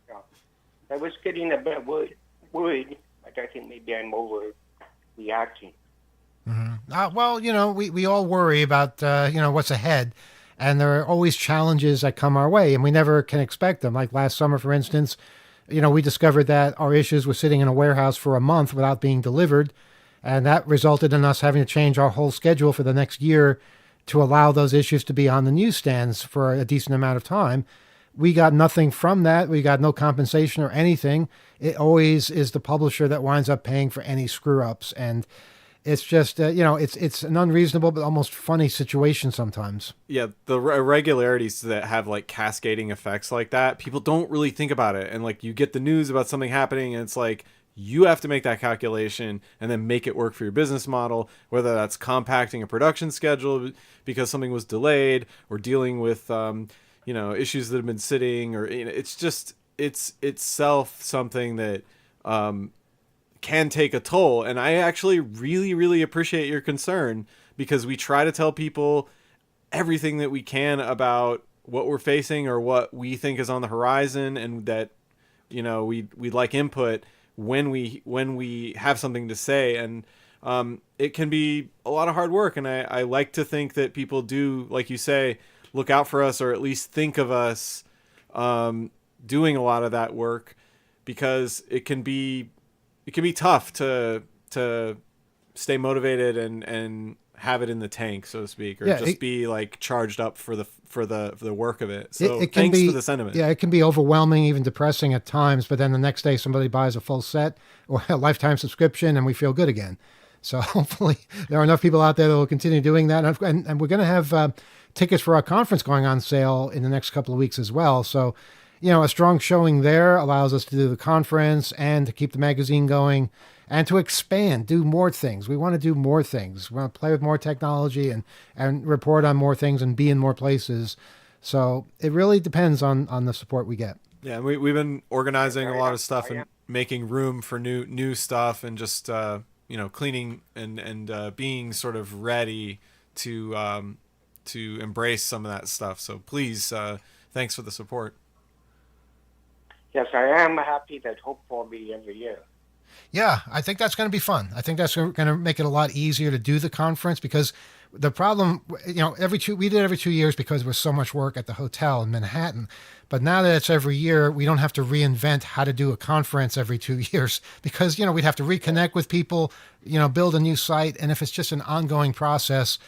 Yeah. I was getting a bit worried, but I think maybe I'm overreacting. We all worry about, what's ahead. And there are always challenges that come our way, and we never can expect them. Like last summer, for instance, we discovered that our issues were sitting in a warehouse for a month without being delivered. And that resulted in us having to change our whole schedule for the next year to allow those issues to be on the newsstands for a decent amount of time. We got nothing from that. We got no compensation or anything. It always is the publisher that winds up paying for any screw ups. And it's just, it's an unreasonable but almost funny situation sometimes. Yeah, the irregularities that have like cascading effects like that, people don't really think about it. And like you get the news about something happening, and it's like you have to make that calculation and then make it work for your business model, whether that's compacting a production schedule because something was delayed, or dealing with issues that have been sitting, or it's just it's itself something that can take a toll. And I actually really, really appreciate your concern, because we try to tell people everything that we can about what we're facing or what we think is on the horizon, and that we'd like input when we have something to say. And it can be a lot of hard work, and I like to think that people do, like you say, look out for us, or at least think of us doing a lot of that work, because it can be tough to stay motivated and have it in the tank, so to speak, or be like charged up for the work of it. So thanks for the sentiment. Yeah, it can be overwhelming, even depressing at times, but then the next day somebody buys a full set or a lifetime subscription and we feel good again. So hopefully there are enough people out there that will continue doing that. And we're going to have tickets for our conference going on sale in the next couple of weeks as well. So, a strong showing there allows us to do the conference and to keep the magazine going and to expand, do more things. We want to do more things. We want to play with more technology and report on more things and be in more places. So it really depends on the support we get. Yeah, we've been organizing a lot of stuff and making room for new stuff, and just cleaning and being sort of ready to embrace some of that stuff. So please, thanks for the support. Yes, I am happy that Hope will be every year. Yeah, I think that's going to be fun. I think that's going to make it a lot easier to do the conference, because the problem, we did every 2 years because there was so much work at the hotel in Manhattan. But now that it's every year, we don't have to reinvent how to do a conference every 2 years, because, we'd have to reconnect with people, build a new site. And if it's just an ongoing process,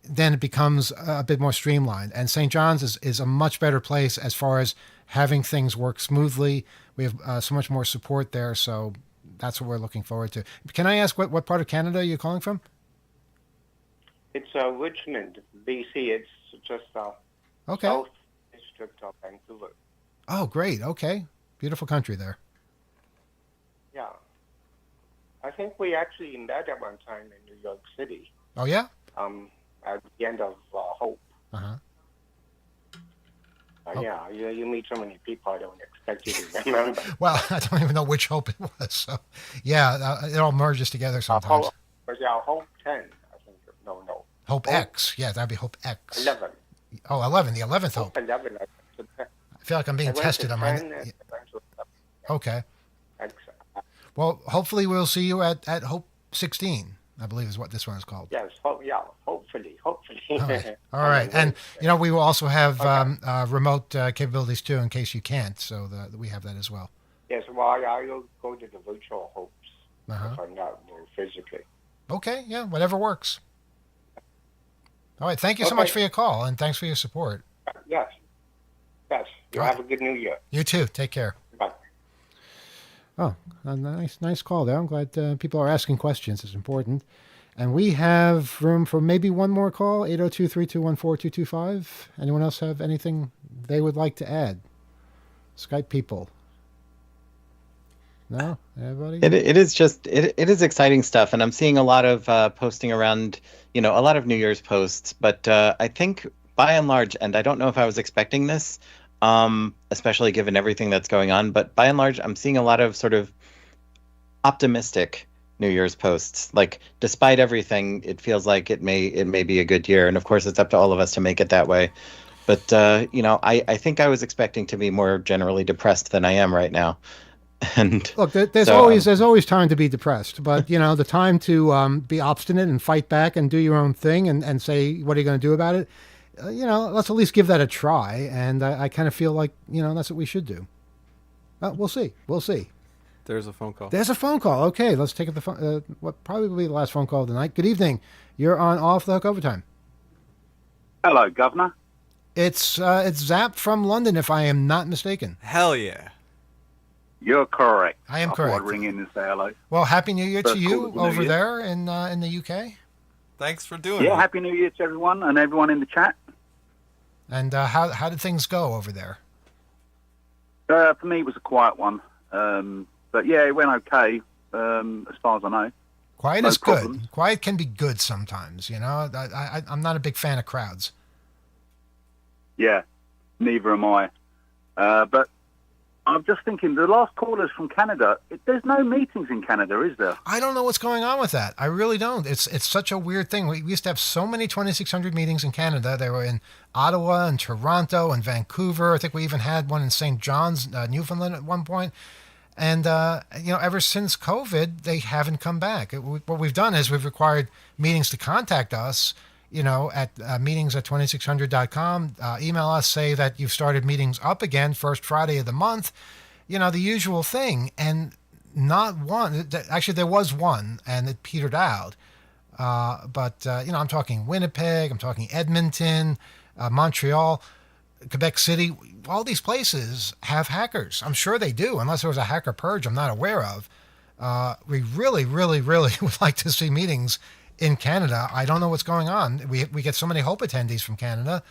then it becomes a bit more streamlined. And St. John's is a much better place as far as having things work smoothly. We have so much more support there. So that's what we're looking forward to. Can I ask what part of Canada you're calling from? It's Richmond, BC. It's just okay. South District of Vancouver. Oh, great. Okay. Beautiful country there. Yeah. I think we actually met at one time in New York City. Oh, yeah? At the end of Hope. Uh-huh. Yeah, you meet so many people, I don't expect you to remember. Well, I don't even know which Hope it was. So, yeah, it all merges together sometimes. Hope 10, I think. No. Hope X. Yeah, that'd be Hope X. 11. Oh, 11. The 11th Hope. 11. I feel like I'm being tested on my... Okay. X. Well, hopefully we'll see you at Hope 16, I believe is what this one is called. Yes, hopefully. All right. And, we will also have remote capabilities, too, in case you can't. So we have that as well. Yes, well, I'll go to the virtual Hopes. if I'm not there physically. Okay, yeah, whatever works. All right, thank you so much for your call, and thanks for your support. Yes. Yes. You All have right. a good New Year. You too. Take care. Bye. Oh, a nice call there. I'm glad people are asking questions. It's important. And we have room for maybe one more call, 802-321-4225. Anyone else have anything they would like to add? Skype people. No? Everybody? It is just it is exciting stuff, and I'm seeing a lot of posting around, a lot of New Year's posts. But I think by and large, and I don't know if I was expecting this, especially given everything that's going on, but by and large, I'm seeing a lot of sort of optimistic New Year's posts. Like, despite everything, it feels like it may be a good year, and of course, it's up to all of us to make it that way. But I think I was expecting to be more generally depressed than I am right now. And look, there's always time to be depressed, but the time to be obstinate and fight back and do your own thing and say what are you going to do about it. Let's at least give that a try. And I kind of feel like that's what we should do. We'll see. There's a phone call. There's a phone call. Okay, let's take the phone. What probably will be the last phone call of the night. Good evening. You're on Off the Hook Overtime. Hello, Governor. It's Zap from London, if I am not mistaken. Hell yeah. You're correct. I am I correct. thought I'd ring in and say hello. Well, Happy New Year to First you call of the new over year. there in the UK. Thanks for doing Yeah, it. Happy New Year to everyone and everyone in the chat. And how did things go over there? For me, it was a quiet one. But yeah, it went okay, as far as I know. Quiet No is good. problems. Quiet can be good sometimes, I'm not a big fan of crowds. Yeah, neither am I. But I'm just thinking, the last callers from Canada, there's no meetings in Canada, is there? I don't know what's going on with that. I really don't. It's such a weird thing. We used to have so many 2600 meetings in Canada. They were in Ottawa and Toronto and Vancouver. I think we even had one in St. John's, Newfoundland at one point. And, ever since COVID, they haven't come back. What we've done is we've required meetings to contact us, at meetings@2600.com. Email us, say that you've started meetings up again, first Friday of the month, the usual thing. And not one, actually there was one and it petered out. But I'm talking Winnipeg, I'm talking Edmonton, Montreal, Quebec City. All these places have hackers. I'm sure they do, unless there was a hacker purge I'm not aware of. We really, really, really would like to see meetings in Canada. I don't know what's going on. We get so many Hope attendees from Canada.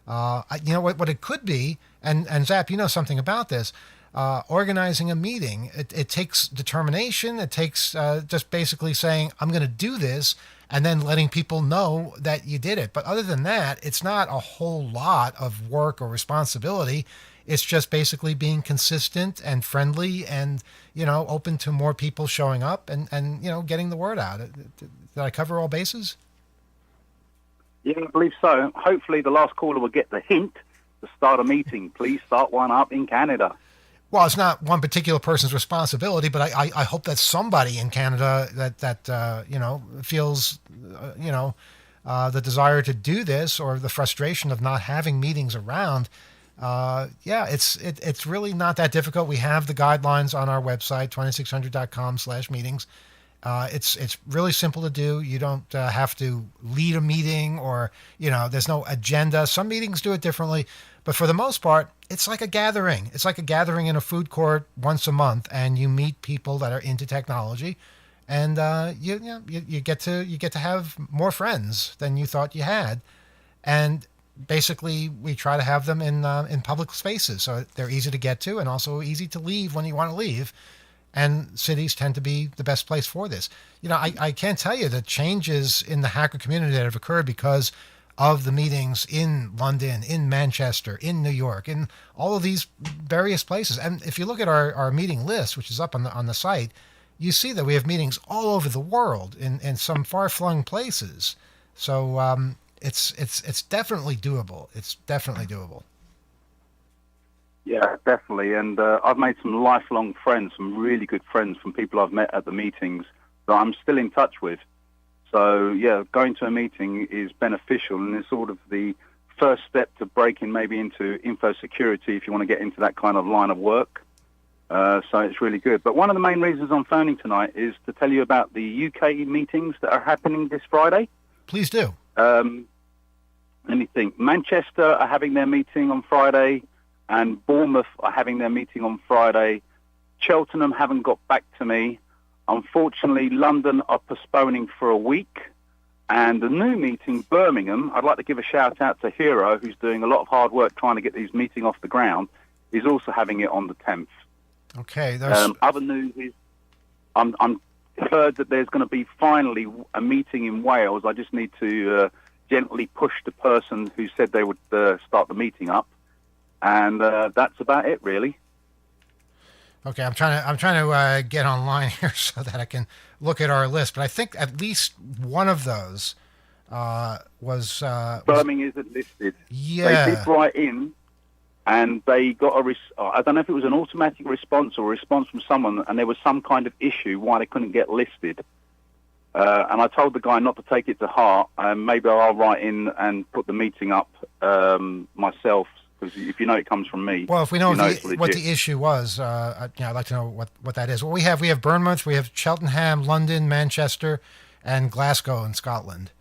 What it could be, and Zap, something about this. Organizing a meeting, it takes determination. It takes just basically saying, I'm going to do this, and then letting people know that you did it. But other than that, it's not a whole lot of work or responsibility. It's just basically being consistent and friendly and, open to more people showing up and getting the word out. Did I cover all bases? Yeah, I believe so. Hopefully the last caller will get the hint to start a meeting. Please start one up in Canada. Well, it's not one particular person's responsibility, but I hope that somebody in Canada that feels the desire to do this, or the frustration of not having meetings around. It's really not that difficult. We have the guidelines on our website, 2600.com/meetings. It's really simple to do. You don't have to lead a meeting, or there's no agenda. Some meetings do it differently, but for the most part, it's like a gathering. It's like a gathering in a food court once a month, and you meet people that are into technology, and you get to have more friends than you thought you had, and basically we try to have them in public spaces, so they're easy to get to and also easy to leave when you want to leave. And cities tend to be the best place for this. I can't tell you the changes in the hacker community that have occurred because of the meetings in London, in Manchester, in New York, in all of these various places. And if you look at our meeting list, which is up on the site, you see that we have meetings all over the world in some far-flung places. So it's definitely doable. It's definitely doable. Yeah, definitely. And I've made some lifelong friends, some really good friends from people I've met at the meetings that I'm still in touch with. So, yeah, going to a meeting is beneficial, and it's sort of the first step to breaking maybe into info security if you want to get into that kind of line of work. So it's really good. But one of the main reasons I'm phoning tonight is to tell you about the UK meetings that are happening this Friday. Please do. Let me think. Manchester are having their meeting on Friday, and Bournemouth are having their meeting on Friday. Cheltenham haven't got back to me. Unfortunately, London are postponing for a week. And the new meeting, Birmingham, I'd like to give a shout out to Hero, who's doing a lot of hard work trying to get these meetings off the ground, is also having it on the 10th. Okay. Other news is I'm heard that there's going to be finally a meeting in Wales. I just need to gently push the person who said they would start the meeting up. And that's about it, really. Okay, I'm trying to get online here so that I can look at our list. But I think at least one of those was Birmingham isn't listed. Yeah, they did write in, and they got I don't know if it was an automatic response or a response from someone, and there was some kind of issue why they couldn't get listed. And I told the guy not to take it to heart. Maybe I'll write in and put the meeting up myself. Because if you know it comes from me. Well, if we know, what the issue was, I'd like to know what that is. Well, we have Bournemouth, we have Cheltenham, London, Manchester, and Glasgow in Scotland.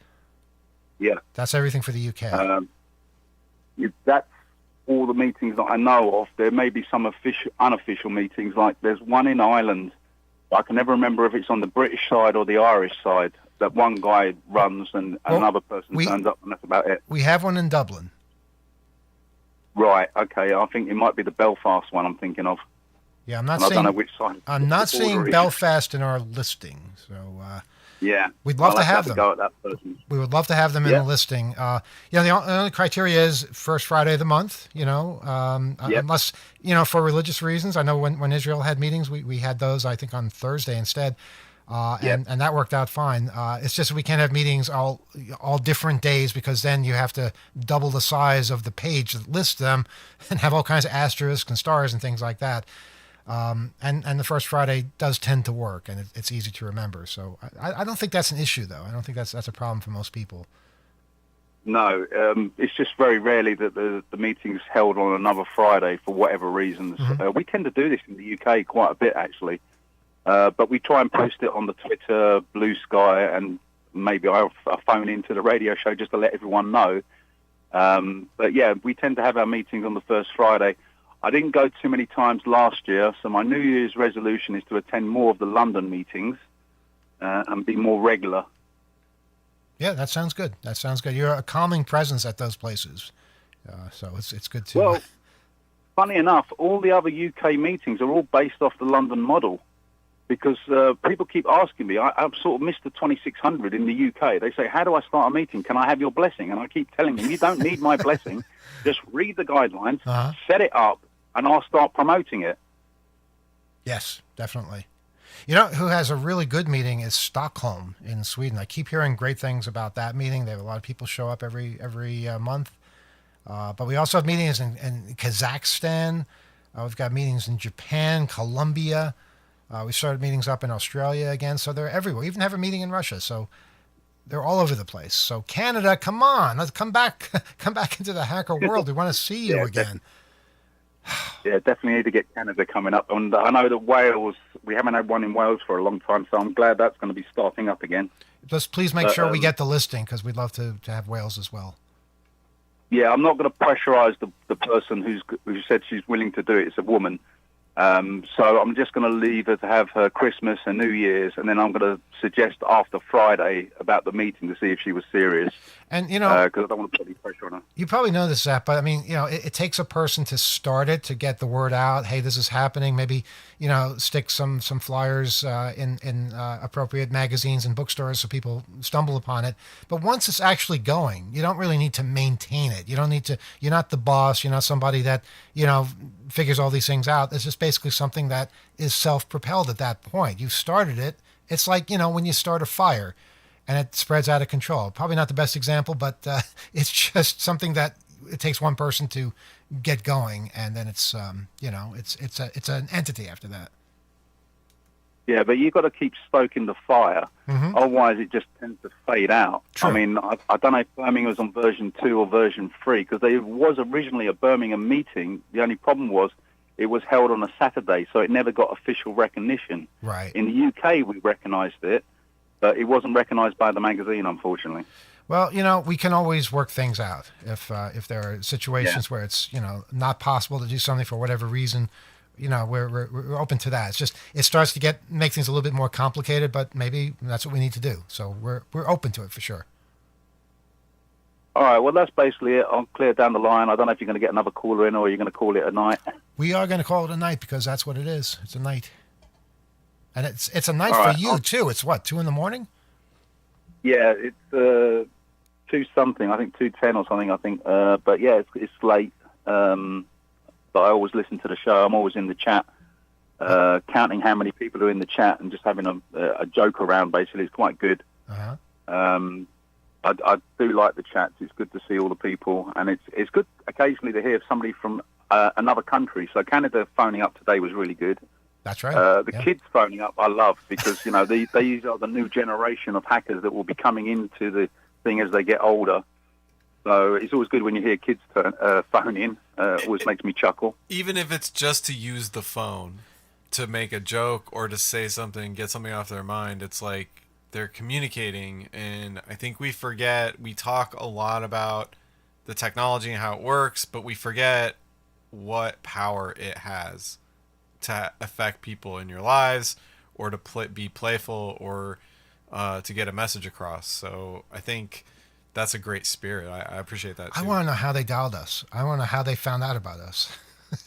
Yeah. That's everything for the UK. That's all the meetings that I know of. There may be some unofficial meetings, like there's one in Ireland. I can never remember if it's on the British side or the Irish side, that one guy runs and another person turns up, and that's about it. We have one in Dublin. Right. Okay. I think it might be the Belfast one I'm thinking of. Yeah, I don't know which side. I'm not seeing Belfast in our listing, so yeah, we'd love to have them. Go at that person. We would love to have them in the listing. The only criteria is first Friday of the month. Unless for religious reasons. I know when Israel had meetings, we had those I think on Thursday instead. And that worked out fine. It's just we can't have meetings all different days, because then you have to double the size of the page that lists them and have all kinds of asterisks and stars and things like that. And the first Friday does tend to work, and it's easy to remember. So I don't think that's an issue, though. I don't think that's a problem for most people. No, it's just very rarely that the meeting's held on another Friday for whatever reasons. Mm-hmm. We tend to do this in the UK quite a bit, actually. But we try and post it on the Twitter, Blue Sky, and maybe I'll phone into the radio show just to let everyone know. But yeah, we tend to have our meetings on the first Friday. I didn't go too many times last year, so my New Year's resolution is to attend more of the London meetings and be more regular. Yeah, that sounds good. You're a calming presence at those places, so it's good to. Well, funny enough, all the other UK meetings are all based off the London model. Because people keep asking me, I've sort of missed the 2600 in the UK. They say, how do I start a meeting? Can I have your blessing? And I keep telling them, you don't need my blessing. Just read the guidelines, set it up, and I'll start promoting it. Yes, definitely. You know who has a really good meeting is Stockholm in Sweden. I keep hearing great things about that meeting. They have a lot of people show up every month. But we also have meetings in Kazakhstan. We've got meetings in Japan, Colombia. We started meetings up in Australia again, so they're everywhere. We even have a meeting in Russia, so they're all over the place. So Canada, come on, let's come back into the hacker world. We want to see you again. Yeah, definitely need to get Canada coming up. And I know that Wales, we haven't had one in Wales for a long time, so I'm glad that's going to be starting up again. Just please make sure we get the listing, because we'd love to have Wales as well. Yeah, I'm not going to pressurize the person who said she's willing to do it. It's a woman. So I'm just going to leave her to have her Christmas and New Year's, and then I'm going to suggest after Friday about the meeting to see if she was serious. And, because I don't want to put any pressure on her. You probably know this, Zach, but I mean, it takes a person to start it, to get the word out. Hey, this is happening. Maybe, stick some flyers in appropriate magazines and bookstores so people stumble upon it. But once it's actually going, you don't really need to maintain it. You don't need to. You're not the boss. You're not somebody that figures all these things out. It's just basically something that is self-propelled at that point. You've started it. It's like when you start a fire and it spreads out of control. Probably not the best example, but it's just something that it takes one person to get going, and then it's it's an entity after that. Yeah, but you've got to keep stoking the fire. Mm-hmm. Otherwise it just tends to fade out. True. I mean, I don't know if Birmingham was on version 2 or version 3, because there was originally a Birmingham meeting. The only problem was it was held on a Saturday, so it never got official recognition. Right. In the UK, we recognised it, but it wasn't recognised by the magazine, unfortunately. Well, we can always work things out if there are situations where it's not possible to do something for whatever reason. We're open to that. It's just it starts to make things a little bit more complicated, but maybe that's what we need to do. So we're open to it for sure. All right, well, that's basically it. I'll clear down the line. I don't know if you're going to get another caller in or you're going to call it a night. We are going to call it a night because that's what it is. It's a night. And it's a night All for right, you, too. It's what, 2 a.m? Yeah, it's 2-something. I think 2:10 or something, I think. But, yeah, it's late. But I always listen to the show. I'm always in the chat, counting how many people are in the chat and just having a joke around, basically. It's quite good. Uh-huh. I do like the chats. It's good to see all the people, and it's good occasionally to hear somebody from another country. So Canada phoning up today was really good. That's right. The kids phoning up I love because these are the new generation of hackers that will be coming into the thing as they get older. So it's always good when you hear kids phone in. Always makes me chuckle. Even if it's just to use the phone to make a joke or to say something, get something off their mind, it's like they're communicating. And I think we talk a lot about the technology and how it works, but we forget what power it has to affect people in your lives or to be playful or to get a message across. So I think that's a great spirit. I appreciate that too. I want to know how they dialed us. I want to know how they found out about us.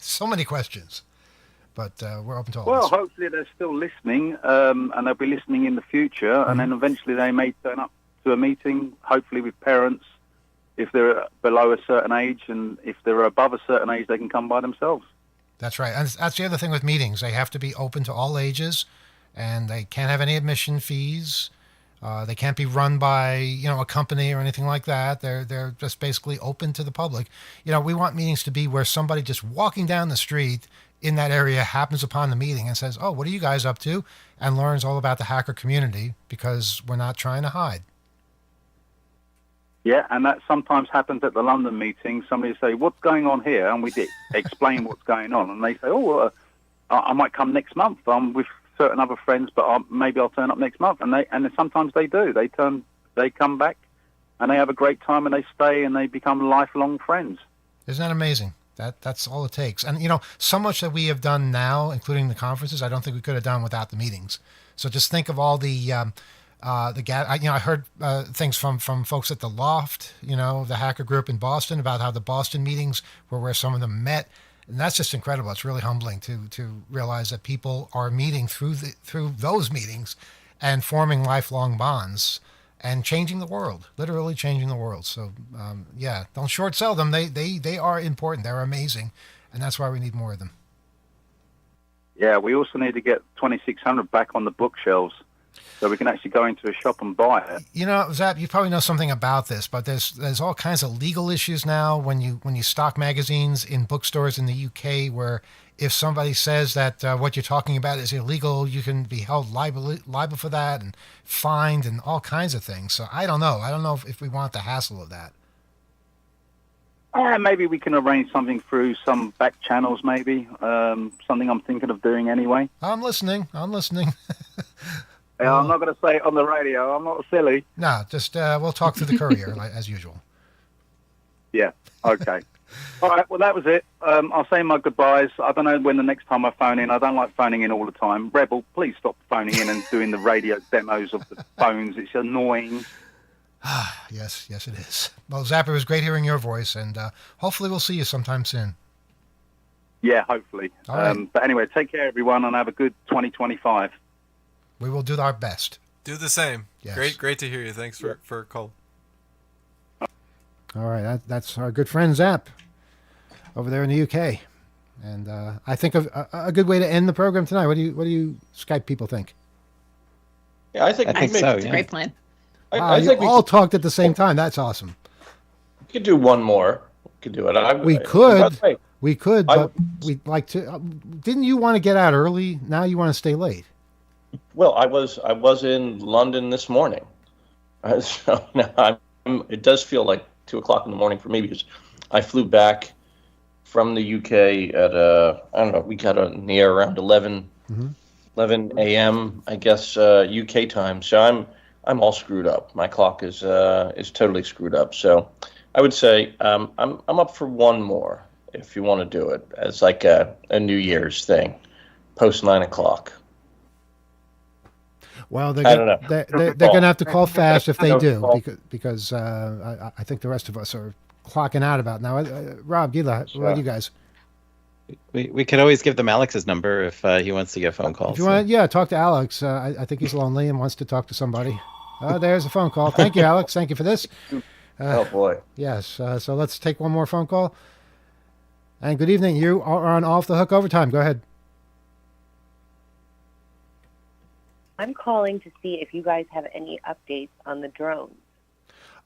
So many questions. But we're open to all Well, this. hopefully they're still listening, and they'll be listening in the future, and then eventually they may turn up to a meeting, hopefully with parents, if they're below a certain age, and if they're above a certain age, they can come by themselves. That's right. And that's the other thing with meetings. They have to be open to all ages, and they can't have any admission fees. They can't be run by, a company or anything like that. They're just basically open to the public. We want meetings to be where somebody just walking down the street in that area happens upon the meeting and says, "Oh, what are you guys up to?" and learns all about the hacker community because we're not trying to hide. Yeah, and that sometimes happens at the London meeting. Somebody will say, "What's going on here?" And we explain what's going on. And they say, "Oh, I might come next month. I'm with certain other friends, but maybe I'll turn up next month." And sometimes they do. They come back, and they have a great time, and they stay, and they become lifelong friends. Isn't that amazing? That's all it takes. And, so much that we have done now, including the conferences, I don't think we could have done without the meetings. So just think of all I heard things from folks at the Loft, the hacker group in Boston, about how the Boston meetings were where some of them met. And that's just incredible. It's really humbling to realize that people are meeting through those meetings and forming lifelong bonds and changing the world, literally changing the world. So, don't short sell them. They are important. They're amazing. And that's why we need more of them. Yeah, we also need to get 2600 back on the bookshelves so we can actually go into a shop and buy it. Zap, you probably know something about this, but there's all kinds of legal issues now when you stock magazines in bookstores in the UK, where if somebody says that what you're talking about is illegal, you can be held liable for that and fined and all kinds of things. So I don't know. I don't know if we want the hassle of that. Maybe we can arrange something through some back channels, maybe. Something I'm thinking of doing anyway. I'm listening. Yeah, I'm not going to say it on the radio. I'm not silly. No, just we'll talk through the courier as usual. Yeah, okay. All right, well, that was it. I'll say my goodbyes. I don't know when the next time I phone in. I don't like phoning in all the time. Rebel, please stop phoning in and doing the radio demos of the phones. It's annoying. Yes, it is. Well, Zapper, it was great hearing your voice, and hopefully we'll see you sometime soon. Yeah, hopefully. All right. But anyway, take care, everyone, and have a good 2025. We will do our best. Do the same. Yes. Great to hear you. Thanks for a call. All right, that's our good friend Zap over there in the UK, and I think of a good way to end the program tonight. What do you Skype people think? Yeah, I think so. It's a great plan. I you think we all talked at the same time. That's awesome. could do one more. We could do it. We could, but we'd like to. Didn't you want to get out early? Now you want to stay late. Well, I was in London this morning, so now it does feel like 2:00 in the morning for me because I flew back from the UK at I don't know, we got in the air around 11 a.m. I guess UK time. So I'm all screwed up. My clock is totally screwed up. So I would say I'm up for one more if you want to do it as like a New Year's thing, post 9 o'clock. Well, I don't know. they're going to have to call fast if they do, because I think the rest of us are clocking out about now. Rob, Gila, what about you guys? We could always give them Alex's number if he wants to get phone calls. If you want, yeah, talk to Alex. I think he's lonely and wants to talk to somebody. There's a phone call. Thank you, Alex. Thank you for this. Oh boy. Yes. So let's take one more phone call. And good evening. You are on Off the Hook Overtime. Go ahead. I'm calling to see if you guys have any updates on the drones.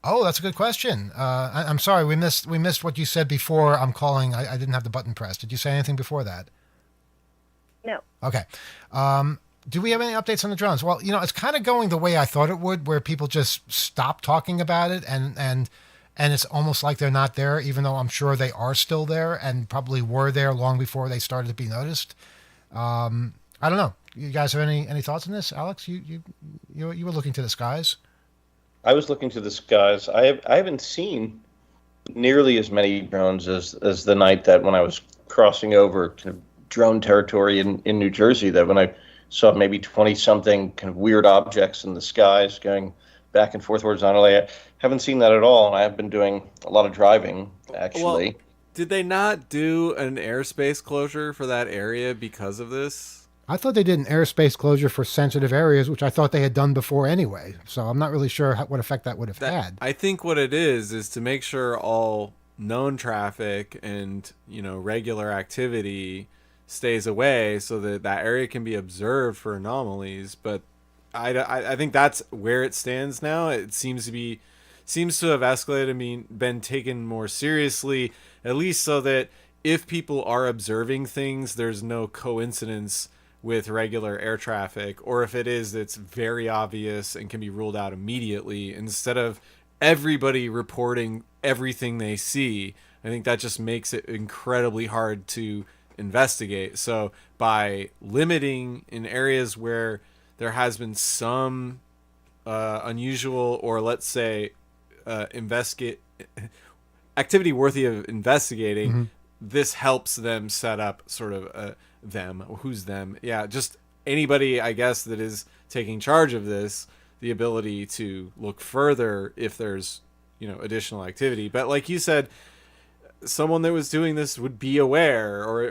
Oh, that's a good question. I'm sorry, we missed what you said before. I'm calling. I didn't have the button pressed. Did you say anything before that? No. Okay. Do we have any updates on the drones? Well, it's kind of going the way I thought it would, where people just stop talking about it, and it's almost like they're not there, even though I'm sure they are still there and probably were there long before they started to be noticed. I don't know. You guys have any thoughts on this, Alex? You were looking to the skies. I was looking to the skies. I haven't seen nearly as many drones as the night that when I was crossing over to drone territory in New Jersey, that when I saw maybe 20-something kind of weird objects in the skies going back and forth horizontally. I haven't seen that at all, and I have been doing a lot of driving, actually. Well, did they not do an airspace closure for that area because of this? I thought they did an airspace closure for sensitive areas, which I thought they had done before anyway. So I'm not really sure what effect that would have had. I think what it is to make sure all known traffic and regular activity stays away, so that area can be observed for anomalies. But I think that's where it stands now. It seems to have escalated. I mean, been taken more seriously, at least so that if people are observing things, there's no coincidence with regular air traffic, or if it is, it's very obvious and can be ruled out immediately, instead of everybody reporting everything they see. I think that just makes it incredibly hard to investigate. So by limiting in areas where there has been some unusual, or let's say activity worthy of investigating, this helps them set up sort of who's them? Yeah, just anybody, I guess, that is taking charge of this, the ability to look further if there's, additional activity. But like you said, someone that was doing this would be aware, or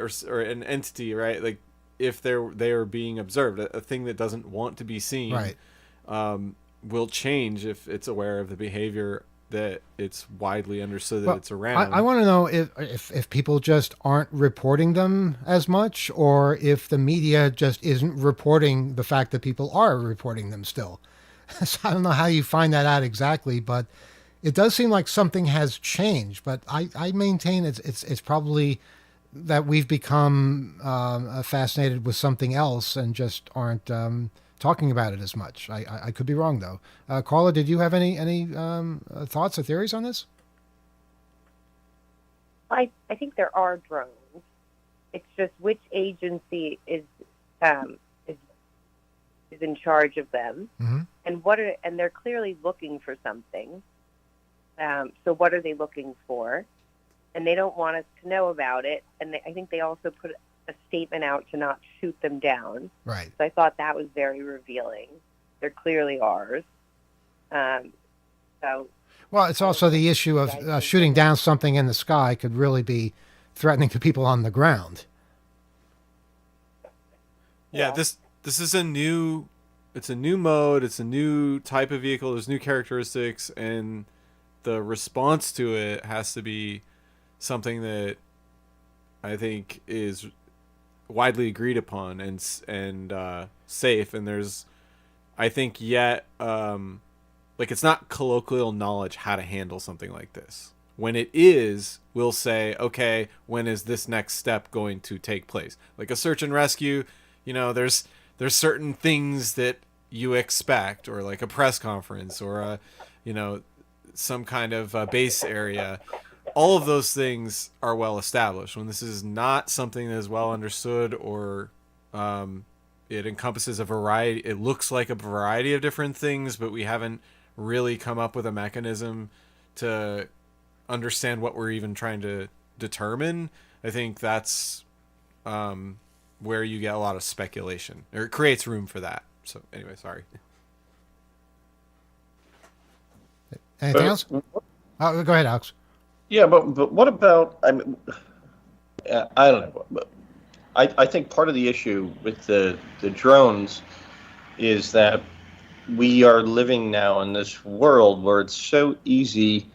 an entity, right? Like if they are being observed, a thing that doesn't want to be seen, right, will change if it's aware of the behavior that it's widely understood that it's around. I want to know if people just aren't reporting them as much, or if the media just isn't reporting the fact that people are reporting them still. So I don't know how you find that out exactly, but it does seem like something has changed. But I maintain it's probably that we've become fascinated with something else and just aren't talking about it as much. I could be wrong though. Carla, did you have any thoughts or theories on this? I think there are drones. It's just which agency is in charge of them, and and they're clearly looking for something. So what are they looking for? And they don't want us to know about it. And I think they also put a statement out to not shoot them down. Right. So I thought that was very revealing. They're clearly ours. Well, it's also the issue of shooting down something in the sky could really be threatening to people on the ground. Yeah, this is a new mode, it's a new type of vehicle, there's new characteristics, and the response to it has to be something that I think is widely agreed upon and safe. And there's, I think, yet it's not colloquial knowledge how to handle something like this. When it is, we'll say, okay, when is this next step going to take place? Like a search and rescue, there's certain things that you expect, or like a press conference, or some kind of base area. all of those things are well established. When this is not something that is well understood, or it encompasses a variety, it looks like a variety of different things, but we haven't really come up with a mechanism to understand what we're even trying to determine. I think that's where you get a lot of speculation, or it creates room for that. So anyway, sorry. Anything else? Oh, go ahead, Alex. Yeah, but what about? I mean, I don't know. But I think part of the issue with the drones is that we are living now in this world where it's so easy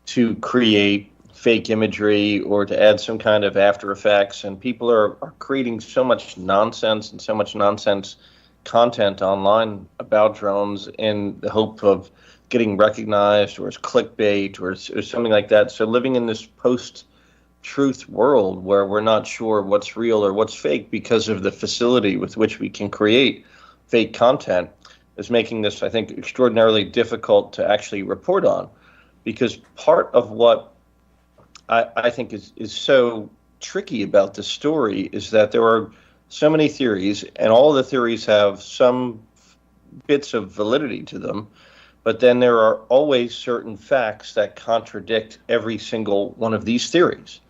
to create fake imagery or to add some kind of After Effects, and people are creating so much nonsense and so much nonsense content online about drones in the hope of getting recognized, or as clickbait, or something like that. So living in this post-truth world where we're not sure what's real or what's fake because of the facility with which we can create fake content is making this, I think, extraordinarily difficult to actually report on. Because part of what I think is so tricky about this story is that there are so many theories, and all the theories have some bits of validity to them, but then there are always certain facts that contradict every single one of these theories.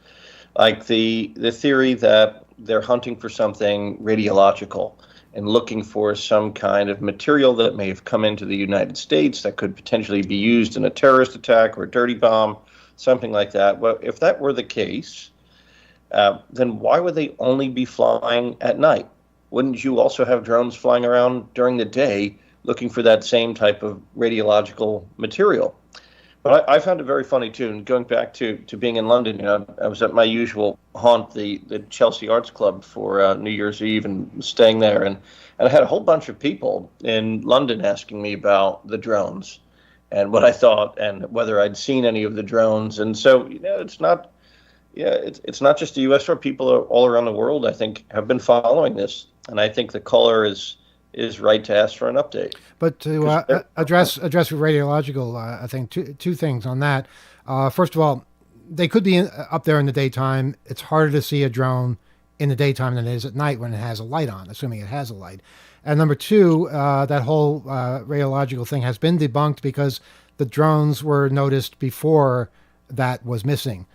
Like the theory that they're hunting for something radiological and looking for some kind of material that may have come into the United States that could potentially be used in a terrorist attack or a dirty bomb, something like that. Well, if that were the case, then why would they only be flying at night? Wouldn't you also have drones flying around during the day looking for that same type of radiological material? But I found it very funny, too. And going back to being in London, I was at my usual haunt, the Chelsea Arts Club, for New Year's Eve, and staying there. And I had a whole bunch of people in London asking me about the drones and what I thought and whether I'd seen any of the drones. And so, it's not just the U.S. or people all around the world, I think, have been following this. And I think the caller is right to ask for an update. But to address radiological, I think two things on that. First of all, they could be up there in the daytime. It's harder to see a drone in the daytime than it is at night when it has a light on, assuming it has a light. And number two, that whole radiological thing has been debunked because the drones were noticed before that was missing.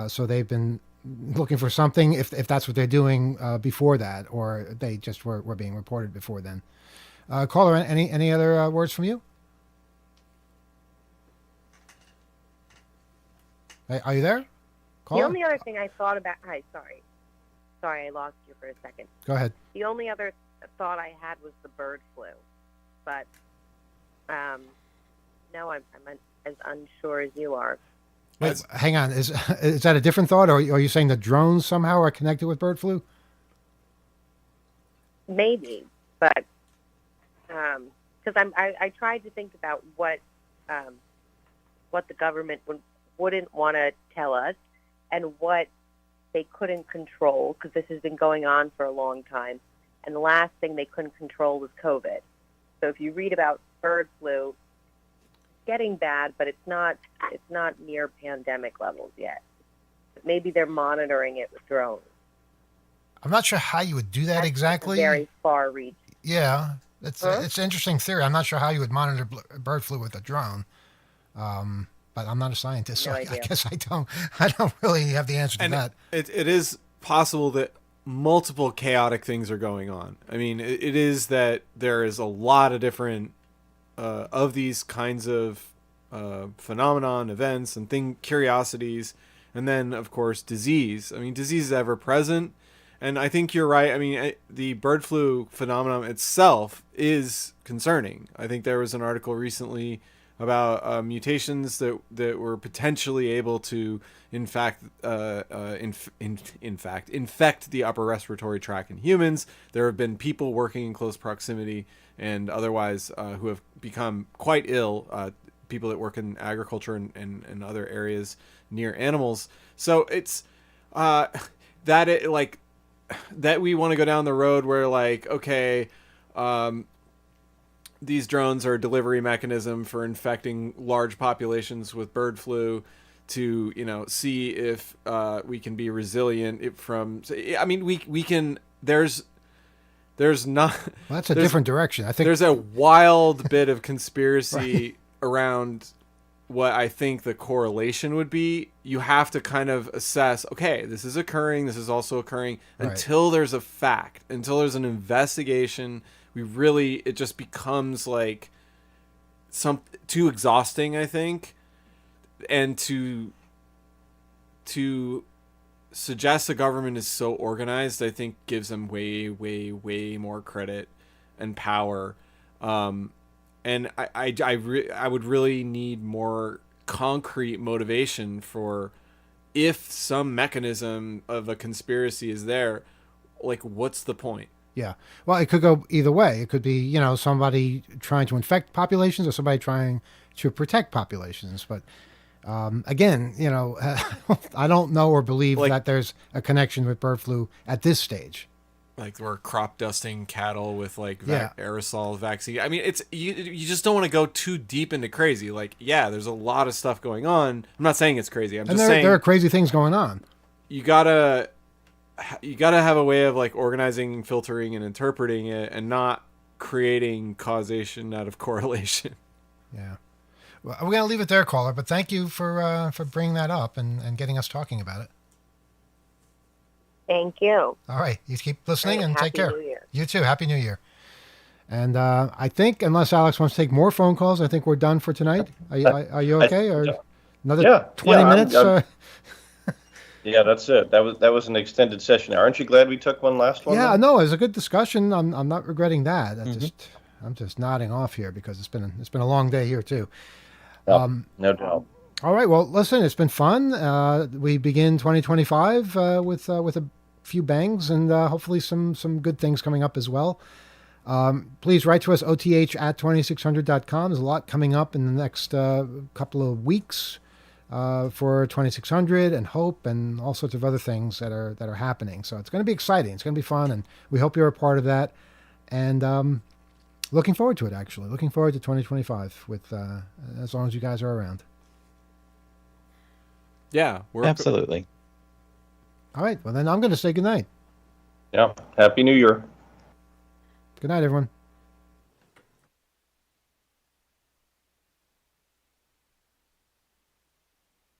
So they've been looking for something, if that's what they're doing before that, or they just were being reported before then. Caller, any other words from you? Hey, are you there? Caller? The only other thing I thought about... Hi, sorry, I lost you for a second. Go ahead. The only other thought I had was the bird flu. But no, I'm as unsure as you are. Wait, hang on. Is that a different thought, or are you saying the drones somehow are connected with bird flu? Maybe, but because I tried to think about what the government wouldn't want to tell us, and what they couldn't control, because this has been going on for a long time, and the last thing they couldn't control was COVID. So if you read about bird flu, getting bad, but it's not near pandemic levels yet. But maybe they're monitoring it with drones. I'm not sure how you would do that exactly. Very far reach. Yeah, it's an interesting theory. I'm not sure how you would monitor bird flu with a drone. But I'm not a scientist, so I guess I don't really have the answer to that. It is possible that multiple chaotic things are going on. I mean, it is that there is a lot of different of these kinds of phenomenon, events, and curiosities, and then of course disease. I mean, disease is ever present, and I think you're right. I mean, the bird flu phenomenon itself is concerning. I think there was an article recently about mutations that were potentially able to, in fact, infect the upper respiratory tract in humans. There have been people working in close proximity and otherwise who have become quite ill, people that work in agriculture and other areas near animals. So it's that we want to go down the road where, like, okay, these drones are a delivery mechanism for infecting large populations with bird flu. to, you know, see if we can be resilient from. I mean, we can. There's not. Well, that's a different direction. I think there's a wild bit of conspiracy right. around what I think the correlation would be. You have to kind of assess, okay, this is occurring, this is also occurring, right. until there's a fact, until there's an investigation. It just becomes like too exhausting, I think, and to suggest the government is so organized, I think gives them way, way, way more credit and power. And I would really need more concrete motivation for, if some mechanism of a conspiracy is there, like, what's the point? Yeah. Well, it could go either way. It could be, you know, somebody trying to infect populations or somebody trying to protect populations. But again, you know, I don't know or believe that there's a connection with bird flu at this stage. Like we're crop dusting cattle with like aerosol vaccine. I mean, it's you just don't want to go too deep into crazy. Like, yeah, there's a lot of stuff going on. I'm not saying it's crazy. I'm just saying there are crazy things going on. You gotta have a way of like organizing, filtering, and interpreting it, and not creating causation out of correlation. Yeah. Well, we're gonna leave it there, caller. But thank you for bringing that up and getting us talking about it. Thank you. All right. You keep listening and take care. Happy New Year. You too. Happy New Year. And I think, unless Alex wants to take more phone calls, I think we're done for tonight. Are you okay? Or another 20 minutes? Yeah, that's it. That was an extended session. Aren't you glad we took one last one? Yeah, no, it was a good discussion. I'm not regretting that. I'm just nodding off here because it's been a long day here too. No doubt. All right. Well, listen, it's been fun. We begin 2025 with a few bangs and hopefully some good things coming up as well. Please write to us, oth@2600.com. There's a lot coming up in the next couple of weeks for 2600 and Hope and all sorts of other things that are happening. So it's going to be exciting. It's going to be fun, and we hope you're a part of that. And looking forward to it, actually. Looking forward to 2025 with as long as you guys are around. Yeah, absolutely. All right. Well, then I'm going to say goodnight. Yeah. Happy New Year. Good night, everyone.